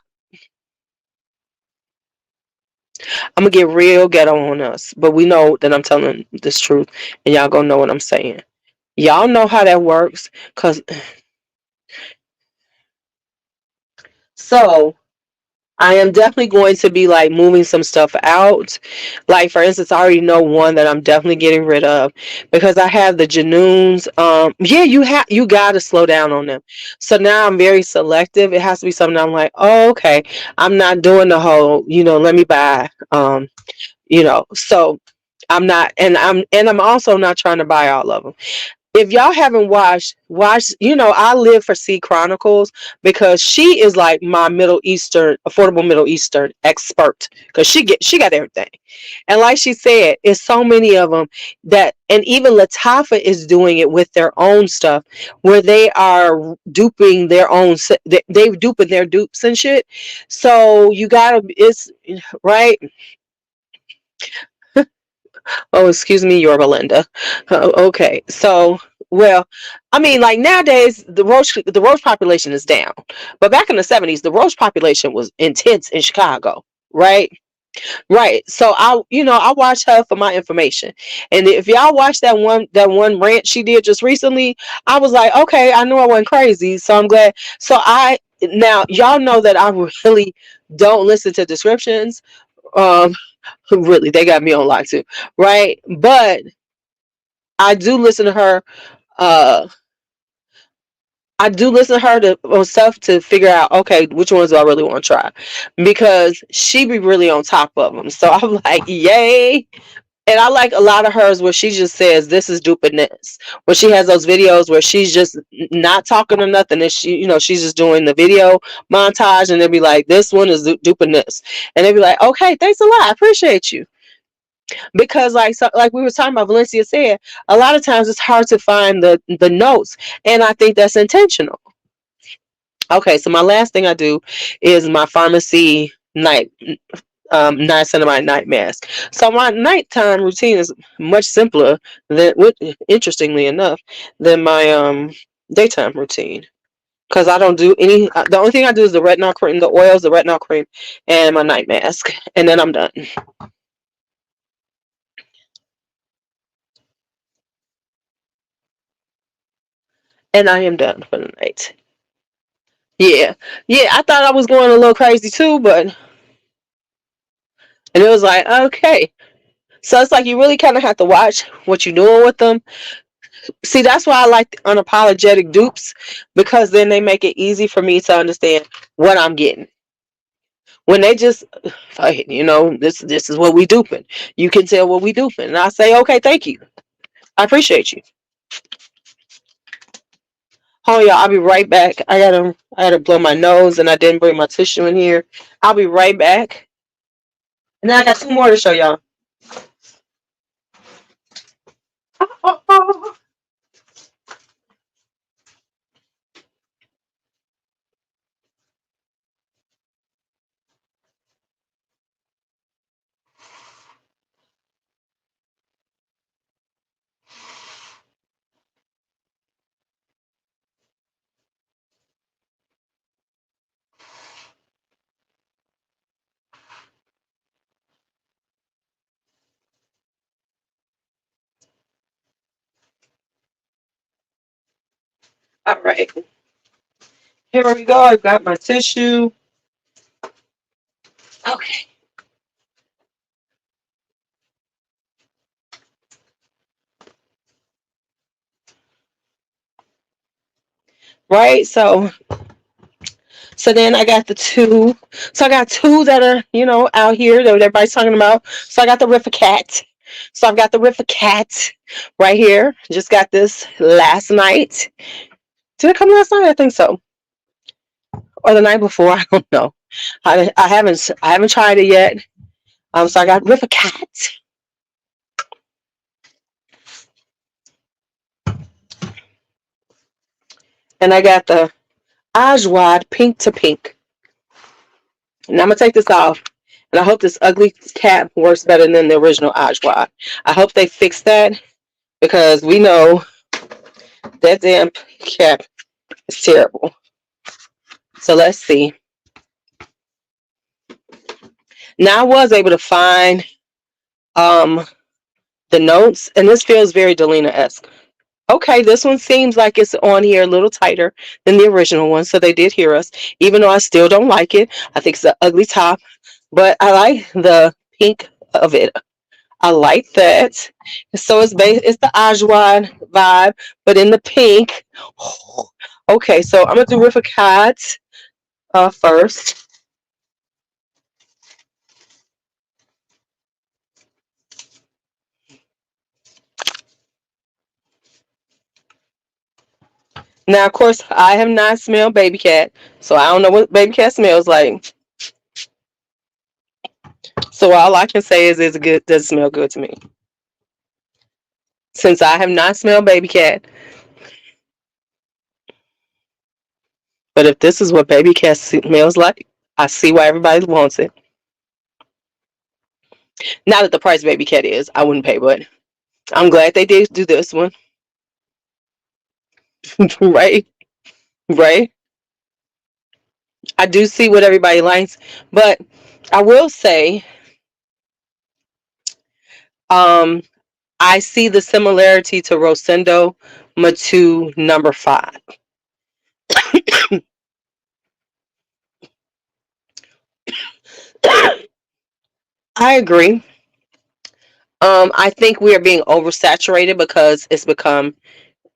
I'm gonna get real ghetto on us, but we know that I'm telling this truth, and y'all gonna know what I'm saying. Y'all know how that works, cause so I am definitely going to be like moving some stuff out. Like for instance, I already know one that I'm definitely getting rid of because I have the Janoons. Yeah, you gotta slow down on them. So now I'm very selective. It has to be something I'm like, oh, okay, I'm not doing the whole, let me buy. So I'm not, and I'm also not trying to buy all of them. If y'all haven't watched, I live for C Chronicles because she is like my Middle Eastern, affordable Middle Eastern expert because she got everything. And like she said, it's so many of them and even Latafa is doing it with their own stuff where they are duping their own, they're duping their dupes and shit. So you gotta, it's right. Oh, excuse me, you're Belinda. Okay, so well, I mean, like nowadays the roach population is down, but back in the '70s, the roach population was intense in Chicago, right? Right. So I watch her for my information, and if y'all watch that one rant she did just recently, I was like, okay, I knew I wasn't crazy, so I'm glad. So now y'all know that I really don't listen to descriptions. Um, really, they got me on lock too, right? But I do listen to her. Uh, I do listen to her on stuff to figure out, okay, which ones do I really want to try, because she be really on top of them. So I'm like, yay! And I like a lot of hers where she just says this is duping this. Where she has those videos where she's just not talking or nothing, and she's just doing the video montage, and they'll be like, this one is duping this, and they'll be like, okay, thanks a lot, I appreciate you. Because like we were talking about, Valencia said a lot of times it's hard to find the notes, and I think that's intentional. Okay, so my last thing I do is my pharmacy niacinamide night mask. So my nighttime routine is much simpler than, interestingly enough, than my daytime routine. Because I don't do any. The only thing I do is the retinol cream, the oils, the retinol cream, and my night mask, and then I'm done. And I am done for the night. Yeah, yeah. I thought I was going a little crazy too, and it was like, okay. So it's like you really kind of have to watch what you're doing with them. See, that's why I like unapologetic dupes, because then they make it easy for me to understand what I'm getting. When they just, this is what we duping. You can tell what we duping, and I say, okay, thank you, I appreciate you. Oh y'all, I'll be right back. I gotta blow my nose, and I didn't bring my tissue in here. I'll be right back, and then I got two more to show y'all. All right. Here we go. I've got my tissue. Okay. Right. So then I got the two. So I got two that are, out here that everybody's talking about. So I got the Riffa Cat. So I've got the Riffa Cat right here. Just got this last night. Did it come last night? I think so. Or the night before. I don't know. I haven't tried it yet. So I got Riffa Cat. And I got the Ajwad Pink to Pink. And I'm gonna take this off. And I hope this ugly cap works better than the original Ajwad. I hope they fix that because we know that damn cap is terrible. So let's see. Now I was able to find the notes, and this feels very Delina-esque. Okay, this one seems like it's on here a little tighter than the original one, so they did hear us. Even though I still don't like it, I think it's an ugly top, but I like the pink of it. I like that. So it's the Ajwan vibe, but in the pink. Okay, so I'm gonna do Riffa Cat first. Now, of course, I have not smelled baby cat, so I don't know what baby cat smells like. So all I can say is it's good. Does smell good to me. Since I have not smelled baby cat, but if this is what baby cat smells like, I see why everybody wants it. Not that the price baby cat is, I wouldn't pay, but I'm glad they did do this one. Right, right. I do see what everybody likes, but I will say, um, I see the similarity to Rosendo Matu number 5. I agree. I think we are being oversaturated because it's become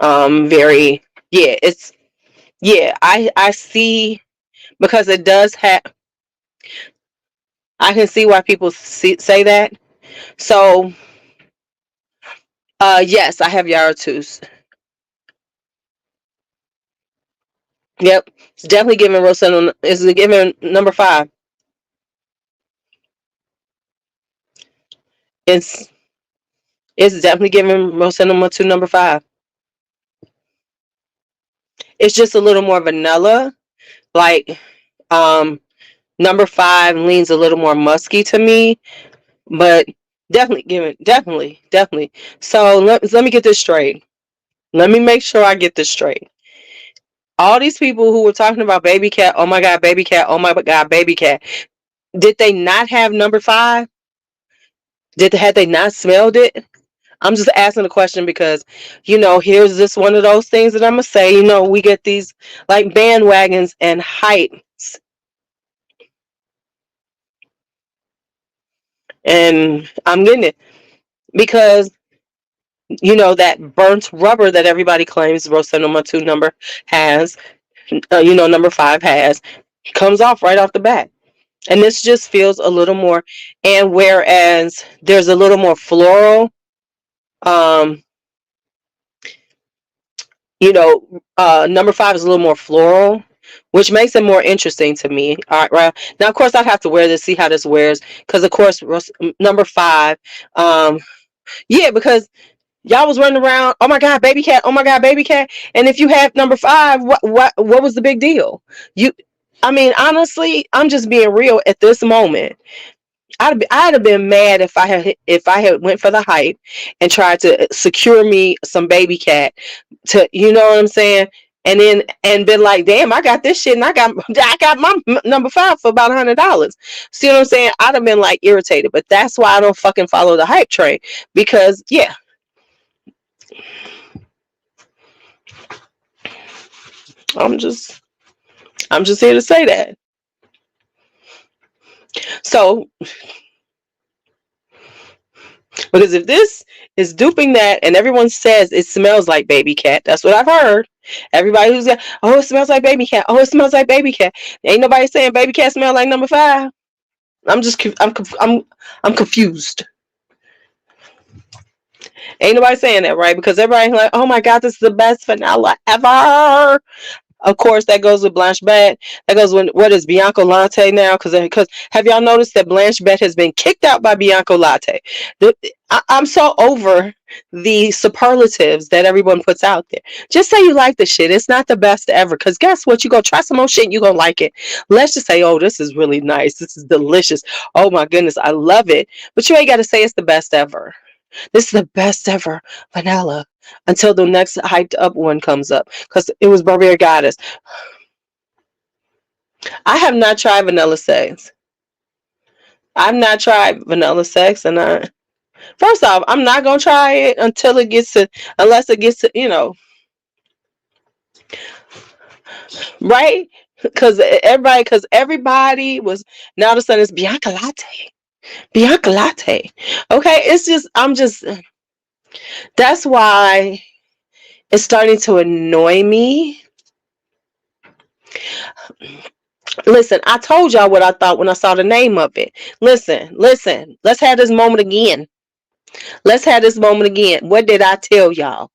very, yeah, it's, yeah, I see, because it does have, I can see why people say that. So yes, I have Yaratus. Yep, it's definitely giving Rosendo. Is it giving number 5? It's it's definitely giving Rosendo Matu number 5. It's just a little more vanilla. Like, um number 5 leans a little more musky to me, but definitely. So let me get this straight. Let me make sure I get this straight. All these people who were talking about baby cat, oh my god, baby cat, oh my god, baby cat, did they not have number 5? Had they not smelled it? I'm just asking the question because, here's this one of those things that I'm gonna say. We get these like bandwagons and hypes, and I'm getting it because that burnt rubber that everybody claims Rosanoma 2 number has, number 5 has, comes off right off the bat. And this just feels a little more, and whereas there's a little more floral, um, number 5 is a little more floral, which makes it more interesting to me. All right, right. Now, of course, I'd have to wear this, see how this wears, because of course, number 5, yeah, because y'all was running around, oh my god, baby cat, oh my god, baby cat. And if you had number 5, what was the big deal? I mean, honestly, I'm just being real at this moment. I'd have been mad if I had went for the hype and tried to secure me some baby cat to, you know what I'm saying? And been like, damn, I got this shit and I got my number 5 for about $100. See what I'm saying? I'd have been like irritated, but that's why I don't fucking follow the hype train, because yeah. I'm just here to say that. So, because if this is duping that and everyone says it smells like baby cat, that's what I've heard. Everybody who's got, oh, it smells like baby cat. Oh, it smells like baby cat. Ain't nobody saying baby cat smell like number 5. I'm just, I'm confused. Ain't nobody saying that, right? Because everybody's like, oh my God, this is the best vanilla ever. Of course, that goes with Blanche Bet. That goes with what is Bianco Latte now? Because have y'all noticed that Blanche Bet has been kicked out by Bianco Latte? I'm so over the superlatives that everyone puts out there. Just say you like the shit. It's not the best ever. Because guess what? You go try some more shit and you gonna like it. Let's just say, oh, this is really nice. This is delicious. Oh my goodness, I love it. But you ain't got to say it's the best ever. This is the best ever vanilla until the next hyped up one comes up because it was Barbarian Goddess. I have not tried vanilla sex. I've not tried vanilla sex, and first off, I'm not gonna try it until it gets to, unless it gets to, right? Because everybody was, now all of a sudden it's Bianca Latte, Bianca Latte. Okay, it's just, that's why it's starting to annoy me. Listen, I told y'all what I thought when I saw the name of it. Listen. Let's have this moment again. What did I tell y'all?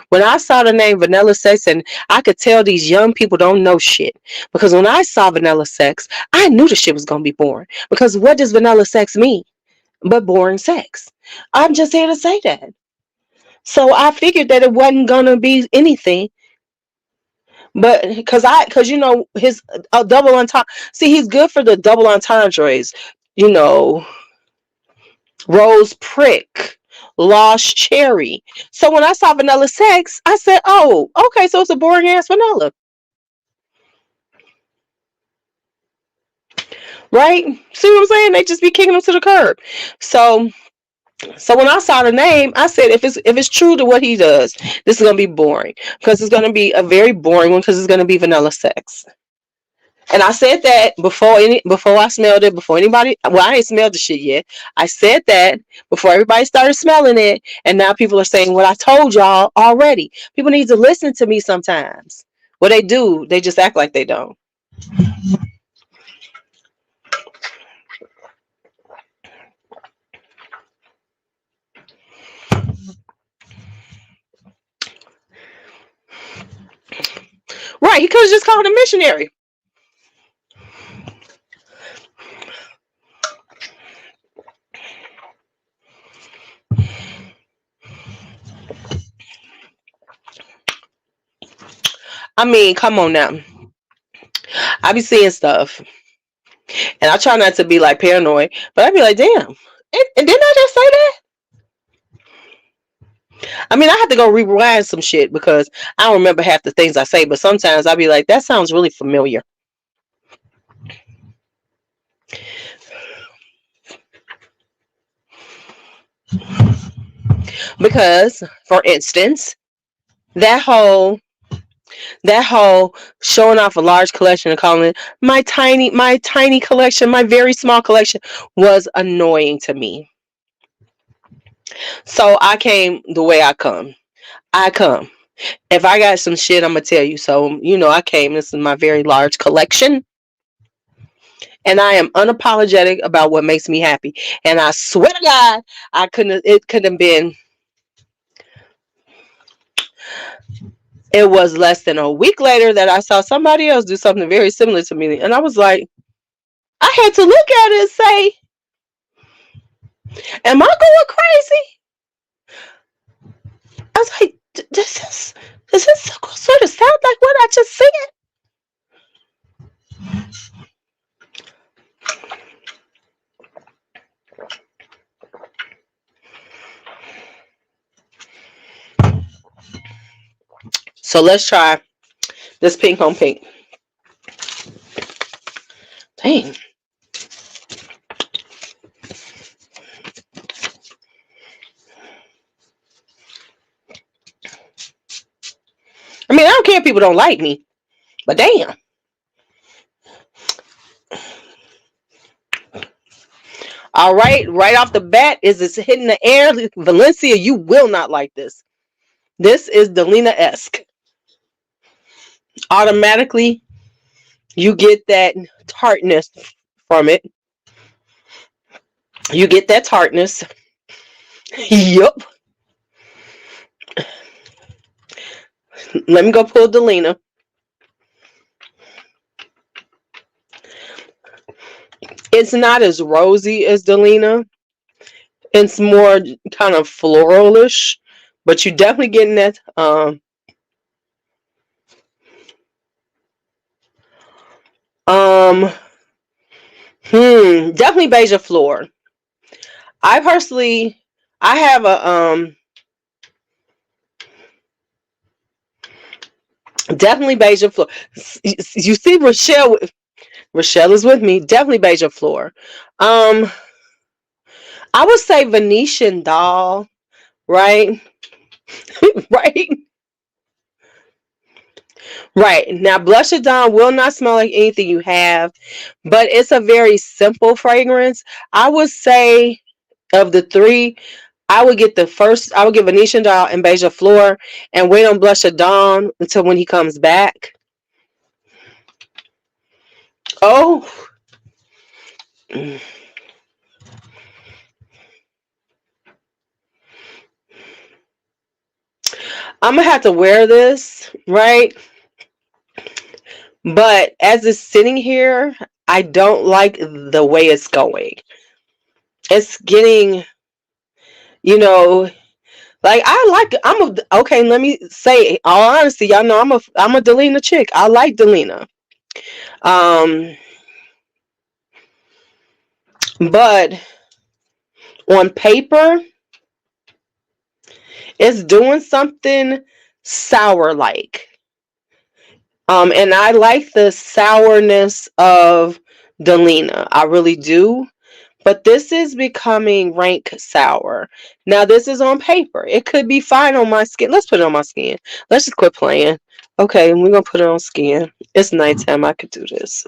When I saw the name Vanilla Sex, and I could tell these young people don't know shit. Because when I saw Vanilla Sex, I knew the shit was going to be boring. Because what does Vanilla Sex mean? But boring sex. I'm just here to say that. So I figured that it wasn't going to be anything. But because his double entendre. See, he's good for the double entendres. You know, Rose Prick, Lost Cherry. So when I saw Vanilla Sex, I said, "Oh, okay, so it's a boring ass vanilla, right?" See what I'm saying? They just be kicking them to the curb. So when I saw the name, I said, if it's true to what he does, this is gonna be boring because it's gonna be a very boring one because it's gonna be Vanilla Sex. And I said that before I smelled it, before anybody, well, I ain't smelled the shit yet. I said that before everybody started smelling it, and now people are saying what I told y'all already. People need to listen to me sometimes. What they do, they just act like they don't. Right, he could have just called a missionary. I mean, come on now. I be seeing stuff, and I try not to be like paranoid, but I be like, damn. And didn't I just say that? I mean, I have to go rewind some shit because I don't remember half the things I say, but sometimes I'll be like, that sounds really familiar. Because, for instance, that whole that whole showing off a large collection and calling it my tiny collection, my very small collection was annoying to me. So I came the way I come. I come. If I got some shit, I'm gonna tell you. So I came. This is my very large collection, and I am unapologetic about what makes me happy. And I swear to God, I couldn't. It couldn't have been. It was less than a week later that I saw somebody else do something very similar to me, and I was like, I had to look at it and say, "Am I going crazy?" I was like, "Does this sort of sound like what I just said?" So let's try this pink on pink. Dang. I mean, I don't care if people don't like me. But damn. All right off the bat, is it's hitting the air. Valencia, you will not like this. This is Delina-esque. Automatically, you get that tartness from it. You get that tartness. Yup. Let me go pull Delina. It's not as rosy as Delina. It's more kind of floralish, but you're definitely getting that definitely beige floor. I have a definitely beige floor. You see Rochelle is with me. Definitely beige floor. I would say Venetian doll, right? Right. Right. Now, Blush of Dawn will not smell like anything you have, but it's a very simple fragrance. I would say of the three, I would get Venetian Doll and Beige Floor and wait on Blush of Dawn until when he comes back. Oh. I'm going to have to wear this, right? But as it's sitting here, I don't like the way it's going. It's getting, you know, like okay, let me say, all honesty, y'all know I'm a Delina chick. I like Delina. But on paper, it's doing something sour like. And I like the sourness of Delina. I really do. But this is becoming rank sour. Now, this is on paper. It could be fine on my skin. Let's put it on my skin. Let's just quit playing. Okay, we're going to put it on skin. It's nighttime. I could do this.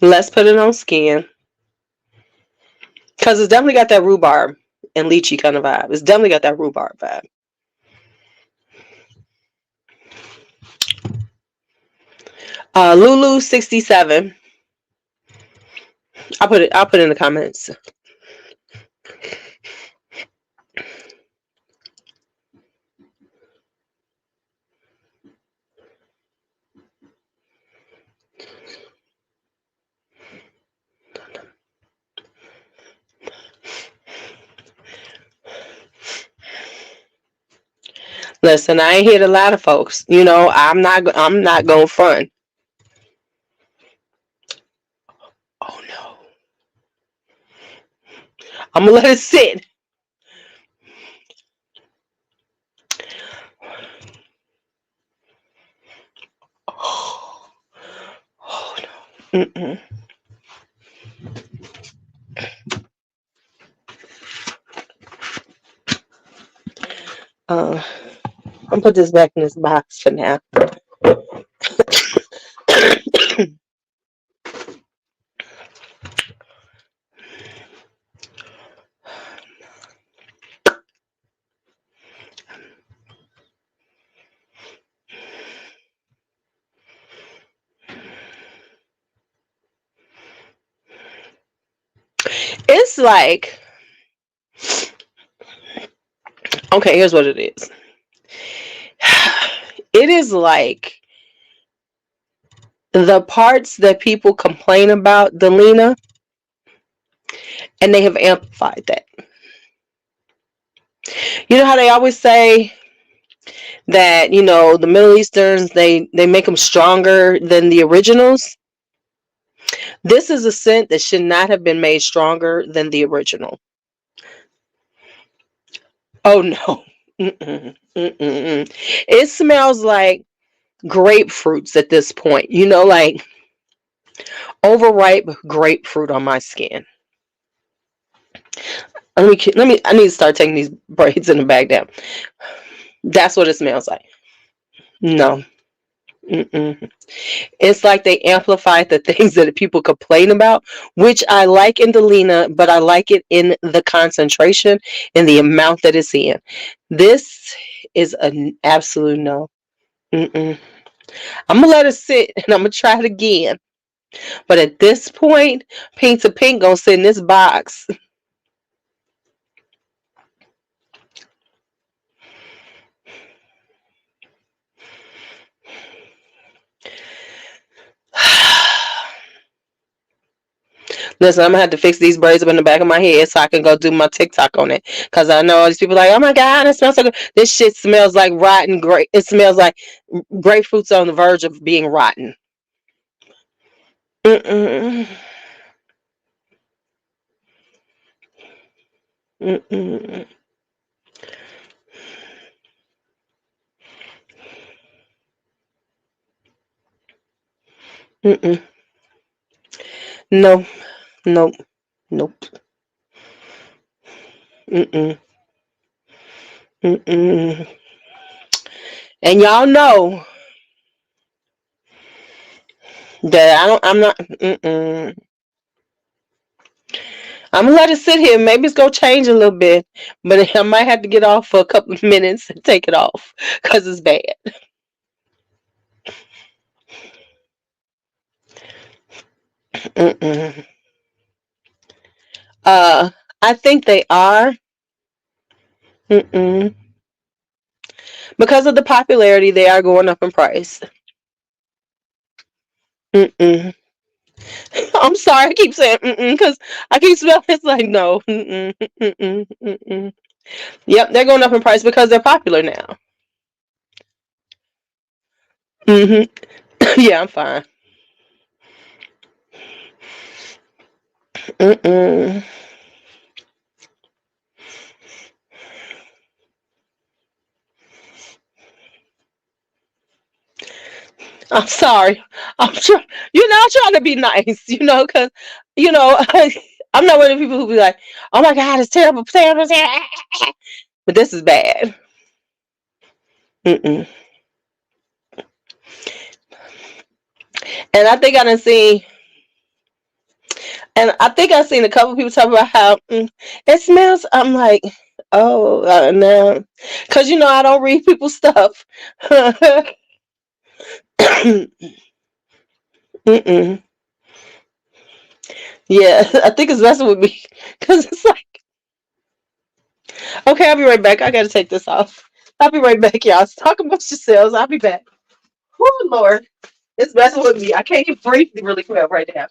Let's put it on skin. Because it's definitely got that rhubarb and lychee kind of vibe. It's definitely got that rhubarb vibe. LuuLuu 67. I'll put it in the comments. Listen, I ain't hit a lot of folks. You know, I'm not going front. Oh no. I'm gonna let it sit. Oh, no. Mm-mm. I'm gonna put this back in this box for now. It's like, okay, here's what it is. It is like the parts that people complain about Delina, and they have amplified that. You know how they always say that, you know, the Middle Easterns, they make them stronger than the originals? This is a scent that should not have been made stronger than the original. Oh no. Mm-mm, mm-mm. It smells like grapefruits at this point. You know, like overripe grapefruit on my skin. I need to start taking these braids in the back down. That's what it smells like. No. Mm-mm. It's like they amplified the things that people complain about, which I like in Delina, but I like it in the concentration and the amount that it's in. This is an absolute no. Mm-mm. I'm gonna let it sit and I'm gonna try it again. But at this point, Pink to Pink gonna sit in this box. Listen, I'm gonna have to fix these braids up in the back of my head so I can go do my TikTok on it. Cause I know all these people are like, oh my god, it smells so good. This shit smells like rotten grape. It smells like grapefruits on the verge of being rotten. Mm-mm. Mm-mm. Mm-mm. No, nope, nope. Mm-mm. Mm-mm. And y'all know that I'm not. Mm-mm. I'm gonna let it sit here. Maybe it's gonna change a little bit, but I might have to get off for a couple of minutes and take it off because it's bad. Mm-mm. Uh, I think they are. Mm-mm. Because of the popularity, they are going up in price. Mm-mm. I'm sorry, I keep saying mm-mm because I keep smelling. It's like no. Mm-mm. Mm-mm. Mm-mm. Yep, they're going up in price because they're popular now. Hmm. Yeah, I'm fine. Mm-mm. I'm sorry. I'm trying. I'm trying to be nice. Because you know, I'm not one of the people who be like, "Oh my God, it's terrible, terrible, terrible." But this is bad. Mm-mm. And I think I done seen, and I think I've seen a couple people talk about how it smells. I'm like, oh no, because I don't read people's stuff. Mm-mm. Yeah, I think it's messing with me because it's like, okay, I'll be right back. I gotta take this off. I'll be right back, y'all. Talk amongst yourselves. I'll be back. Oh Lord, it's messing with me. I can't even breathe really well right now.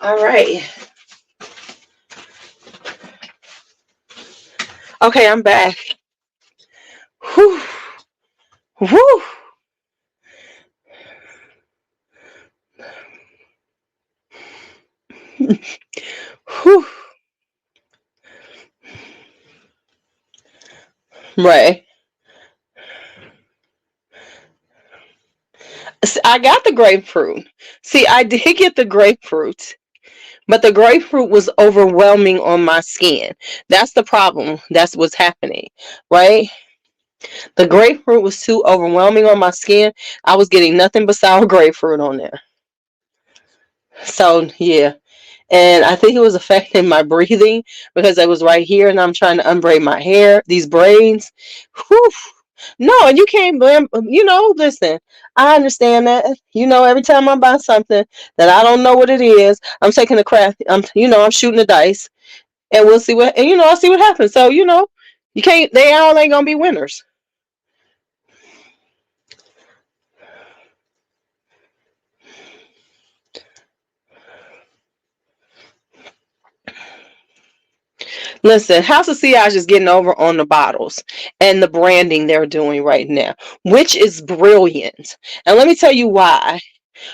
All right. Okay, I'm back. Whew. Whew. Whew. Right. I got the grapefruit. See, I did get the grapefruit, but the grapefruit was overwhelming on my skin. That's the problem. That's what's happening, right? The grapefruit was too overwhelming on my skin. I was getting nothing but sour grapefruit on there. So, yeah. And I think it was affecting my breathing because I was right here and I'm trying to unbraid my hair, these braids. Whew. No, and you can't blame, listen, I understand that. Every time I buy something that I don't know what it is, I'm taking a craft, I'm shooting the dice and we'll see I'll see what happens. So, you can't, they all ain't gonna be winners. Listen, House of Sillage is getting over on the bottles and the branding they're doing right now, which is brilliant. And let me tell you why.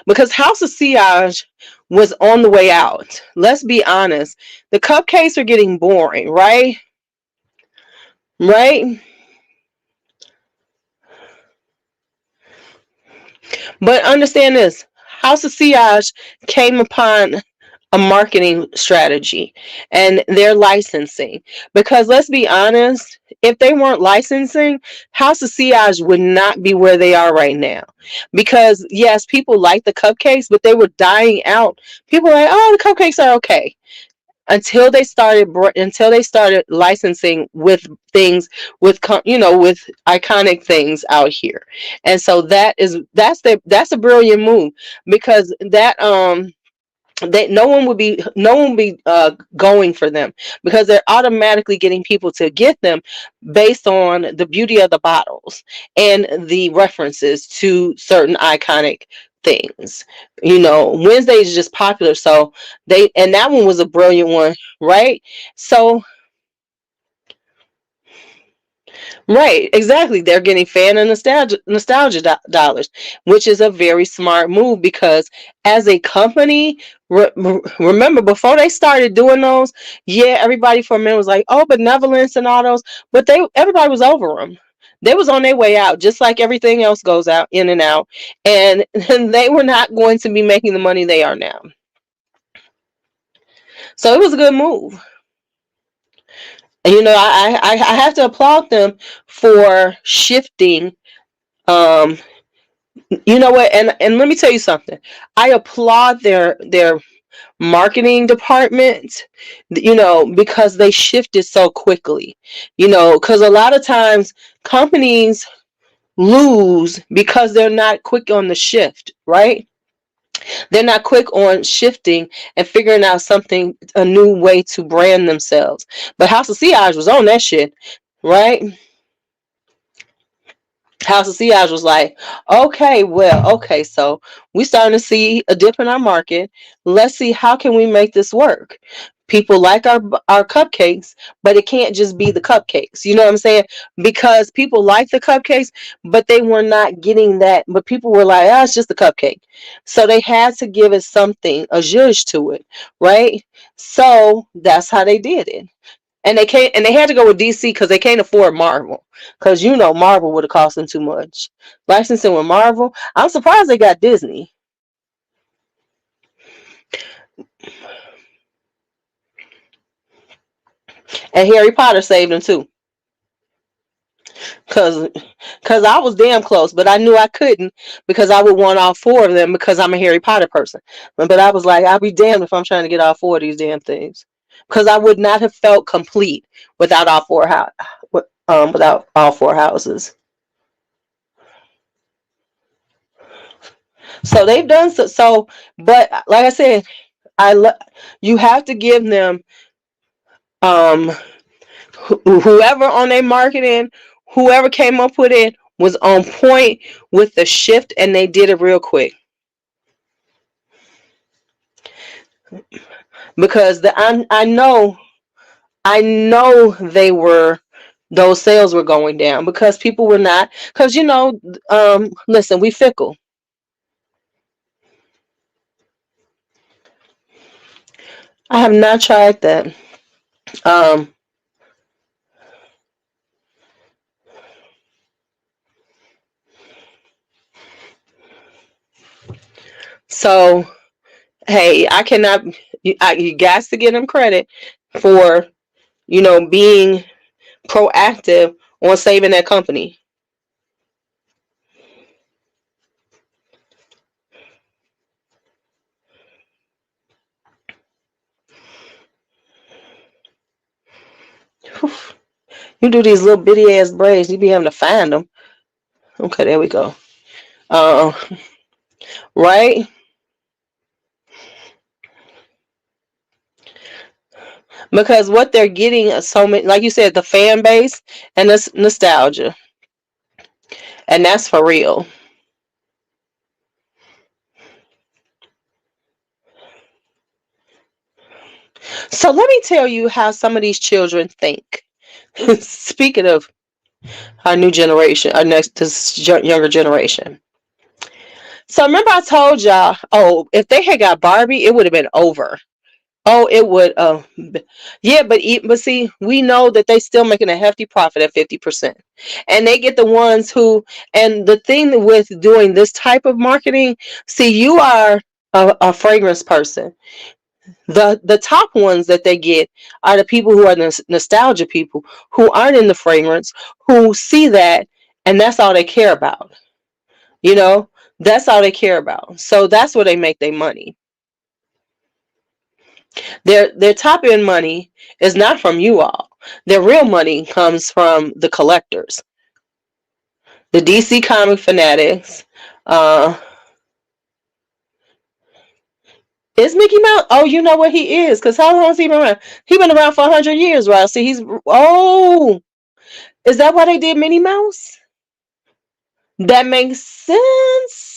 Because House of Sillage was on the way out. Let's be honest. The cupcakes are getting boring, right? Right? But understand this. House of Sillage came upon a marketing strategy and their licensing. Because let's be honest, if they weren't licensing, House of Sillage would not be where they are right now. Because yes, people like the cupcakes, but they were dying out. People were like, oh, the cupcakes are okay. Until they started licensing with things with iconic things out here. And so that's a brilliant move because that no one would be going for them because they're automatically getting people to get them based on the beauty of the bottles and the references to certain iconic things. Wednesday is just popular, so that one was a brilliant one, right? So right, exactly. They're getting fan and nostalgia dollars, which is a very smart move because as a company, remember before they started doing those, yeah, everybody for a minute was like, oh, benevolence and all those, but everybody was over them. They was on their way out, just like everything else goes out in and out, and they were not going to be making the money they are now. So it was a good move. I have to applaud them for shifting. Um, you know what? And let me tell you something. I applaud their marketing department. Because they shifted so quickly. Because a lot of times companies lose because they're not quick on the shift, right? They're not quick on shifting and figuring out a new way to brand themselves. But House of Sillage was on that shit, right? House of Sillage was like, okay, well, okay, so we starting to see a dip in our market. Let's see how can we make this work. People like our cupcakes, but it can't just be the cupcakes. You know what I'm saying? Because people like the cupcakes, but they were not getting that. But people were like, oh, it's just a cupcake. So they had to give it something, a zhuzh to it, right? So that's how they did it. And they had to go with DC because they can't afford Marvel. Because Marvel would have cost them too much. Licensing with Marvel, I'm surprised they got Disney. And Harry Potter saved them too. Cause I was damn close, but I knew I couldn't because I would want all four of them because I'm a Harry Potter person. But I was like, I'll be damned if I'm trying to get all four of these damn things. Because I would not have felt complete without without all four houses. So they've done so, but like I said, you have to give them um whoever on their marketing, whoever came up with it was on point with the shift and they did it real quick. Because I know they were those sales were going down because people were not, because listen, we fickle. I have not tried that. Um, so hey, I cannot. You got to give them credit for being proactive on saving that company. Whew. You do these little bitty ass braids, you be having to find them. Okay, there we go. Uh, right? Because what they're getting is so many, like you said, the fan base and this nostalgia, and that's for real. So let me tell you how some of these children think. Speaking of our new generation, our next this younger generation. So remember I told y'all, oh, if they had got Barbie, it would have been over. Oh, it would. Yeah, but see, we know that they still making a hefty profit at 50%, and they get the ones who. And the thing with doing this type of marketing, see, you are a fragrance person. The top ones that they get are the people who are nostalgia people who aren't in the fragrance, who see that, and that's all they care about. You know, that's all they care about. So that's where they make their money. Their top end money is not from you all. Their real money comes from the collectors, the DC comic fanatics. Uh, is Mickey Mouse? Oh, you know what he is? Because how long has he been around? He been around for 100 years, right? See, he's is that why they did Minnie Mouse? That makes sense.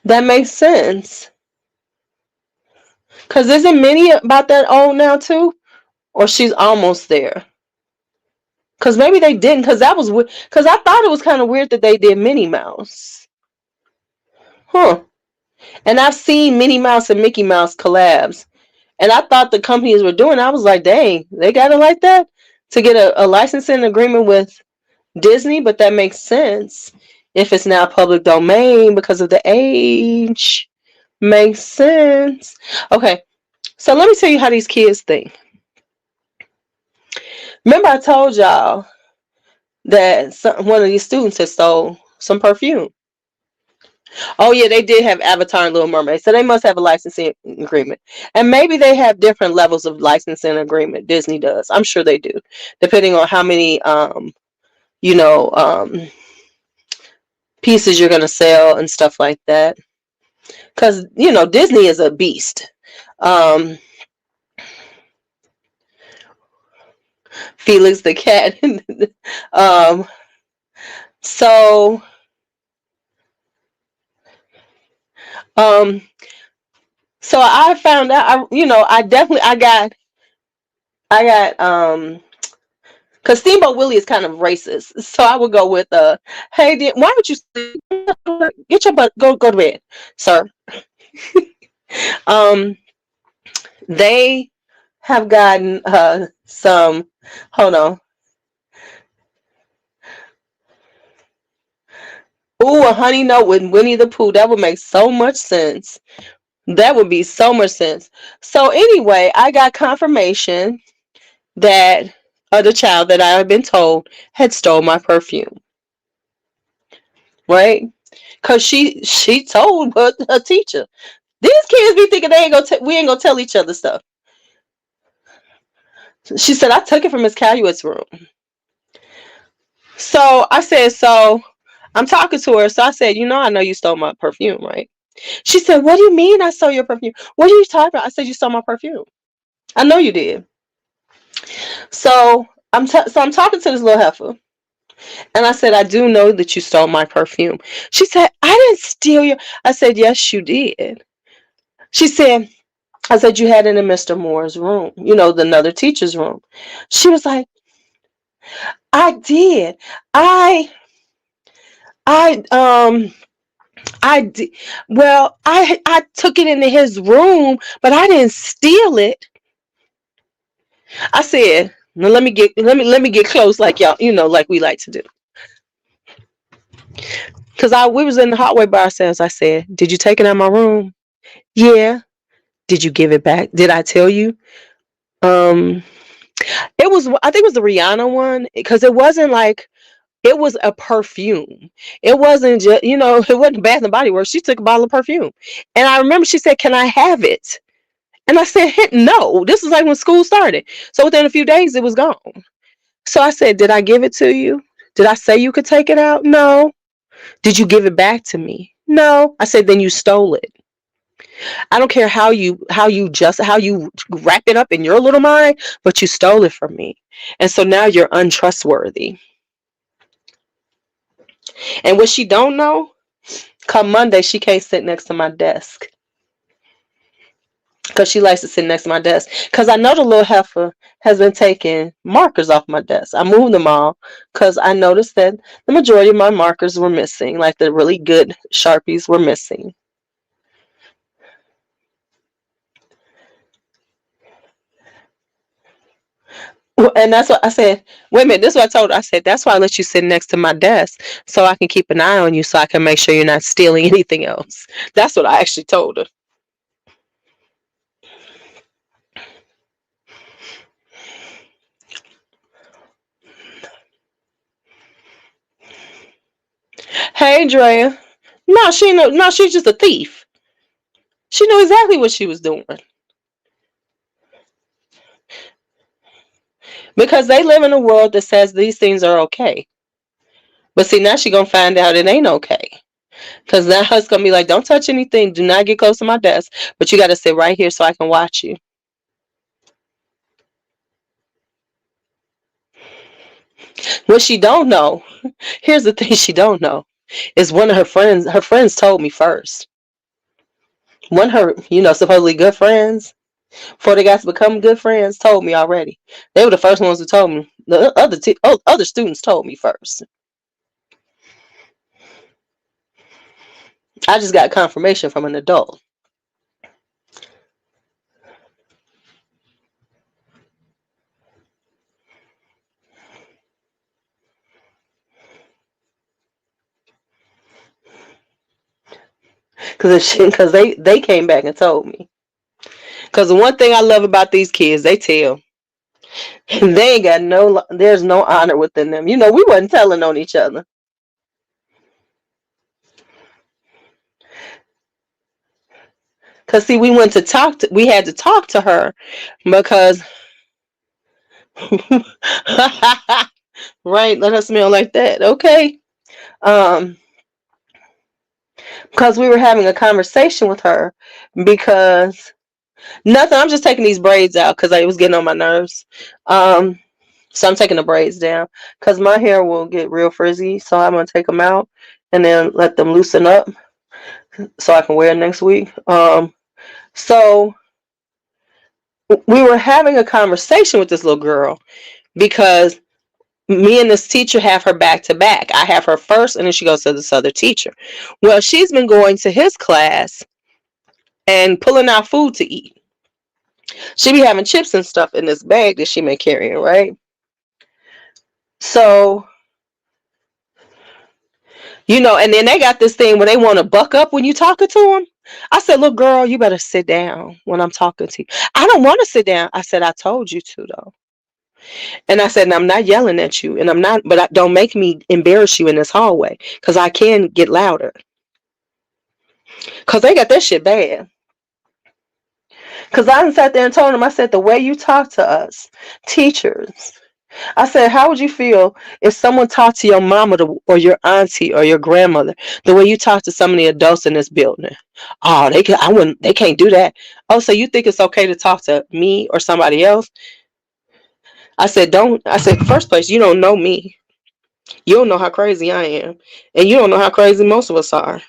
That makes sense. Because isn't Minnie about that old now too? Or she's almost there? Because maybe they didn't. Because that was weird. Because I thought it was kind of weird that they did Minnie Mouse. Huh. And I've seen Minnie Mouse and Mickey Mouse collabs. And I thought the companies were doing it. I was like, dang, they got it like that? To get a licensing agreement with Disney? But that makes sense if it's now public domain because of the age. Makes sense. Okay, so let me tell you how these kids think. Remember I told y'all that one of these students had stole some perfume. Oh yeah, they did have Avatar and Little Mermaid, so they must have a licensing agreement. And maybe they have different levels of licensing agreement. Disney does. I'm sure they do, depending on how many you know pieces you're gonna sell and stuff like that. Because Disney is a beast. Um, Felix the cat. um, so um, so I found out. I got because Steamboat Willie is kind of racist, so I would go with hey, why would you get your butt go to bed, sir? um, they have gotten some. Hold on. Ooh, a honey note with Winnie the Pooh. That would make so much sense. That would be so much sense. So anyway, I got confirmation that the child that I had been told had stole my perfume. Right? Because she told her teacher. These kids be thinking we ain't gonna tell each other stuff. She said, I took it from Miss Caluet's room. So I said, so I'm talking to her. So I said, I know you stole my perfume, right? She said, what do you mean I stole your perfume? What are you talking about? I said, you stole my perfume. I know you did. So I'm talking to this little heifer. And I said, I do know that you stole my perfume. She said, I didn't steal your. I said, yes, you did. She said, I said, you had it in Mr. Moore's room, the another teacher's room. She was like, I did. I, I, I did. Well, I took it into his room, but I didn't steal it. I said, now let me get close like y'all, like we like to do. Cause we was in the hallway by ourselves. I said, did you take it out of my room? Yeah. Did you give it back? Did I tell you? Um, I think it was the Rihanna one because it wasn't like it was a perfume. It wasn't just, it wasn't Bath and Body Works. She took a bottle of perfume, and I remember she said, "Can I have it?" And I said, "No." This is like when school started, so within a few days it was gone. So I said, "Did I give it to you? Did I say you could take it out? No. Did you give it back to me? No." I said, "Then you stole it. I don't care how you wrap it up in your little mind, but you stole it from me. And so now you're untrustworthy." And what she don't know, come Monday, she can't sit next to my desk. Because she likes to sit next to my desk. Because I know the little heifer has been taking markers off my desk. I moved them all because I noticed that the majority of my markers were missing. Like the really good Sharpies were missing. And that's what I said. Wait a minute, this is what I told her. I said, that's why I let you sit next to my desk so I can keep an eye on you so I can make sure you're not stealing anything else. That's what I actually told her. Hey, Drea. No, she's just a thief. She knew exactly what she was doing. Because they live in a world that says these things are okay. But see, now she gonna find out it ain't okay. Because now it's gonna be like, don't touch anything. Do not get close to my desk. But you gotta sit right here so I can watch you. What she don't know, here's the thing she don't know, is one of her friends told me first. One of her, supposedly good friends, before they got to become good friends, told me already. They were the first ones who told me. The other students told me first. I just got confirmation from an adult. Because they came back and told me. Because the one thing I love about these kids, they tell. They ain't got there's no honor within them. We wasn't telling on each other. Because see, we had to talk to her because right, let her smell like that, okay? Um, because we were having a conversation with her because nothing. I'm just taking these braids out because it was getting on my nerves. So I'm taking the braids down because my hair will get real frizzy. So I'm gonna take them out and then let them loosen up so I can wear it next week. So we were having a conversation with this little girl because me and this teacher have her back to back. I have her first, and then she goes to this other teacher. Well, she's been going to his class and pulling out food to eat. She be having chips and stuff in this bag that she may carry, right? So, and then they got this thing where they want to buck up when you talking to them. I said, look, girl, you better sit down when I'm talking to you. I don't want to sit down. I said, I told you to, though. And I said, and I'm not yelling at you, and I'm not, but don't make me embarrass you in this hallway because I can get louder. Because they got that shit bad. Because I sat there and told them, I said, the way you talk to us, teachers, I said, how would you feel if someone talked to your mama or your auntie or your grandmother the way you talk to some of the adults in this building? Oh, they can't do that. Oh, so you think it's okay to talk to me or somebody else? I said, first place, you don't know me. You don't know how crazy I am. And you don't know how crazy most of us are.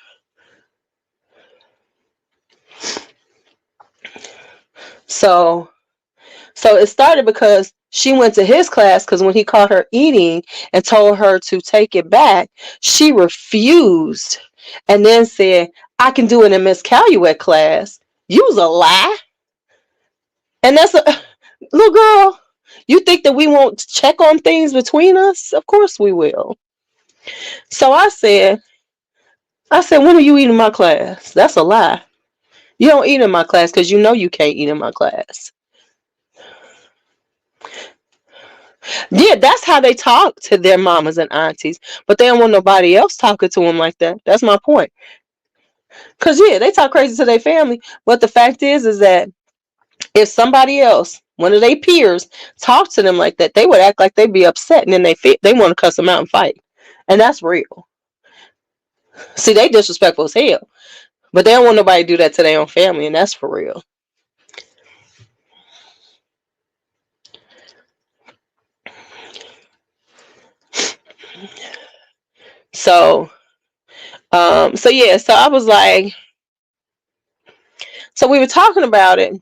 So it started because she went to his class because when he caught her eating and told her to take it back, she refused and then said, I can do it in Miss Caluet class. Use a lie. And that's a little girl. You think that we won't check on things between us? Of course we will. So I said, when are you eating my class? That's a lie. You don't eat in my class because you know you can't eat in my class. Yeah, that's how they talk to their mamas and aunties, but they don't want nobody else talking to them like that. That's my point. Cause yeah, they talk crazy to their family, but the fact is that if somebody else, one of their peers, talked to them like that, they would act like they'd be upset, and then they want to cuss them out and fight, and that's real. See, they disrespectful as hell, but they don't want nobody to do that to their own family, and that's for real. So, so yeah, so I was like, so we were talking about it.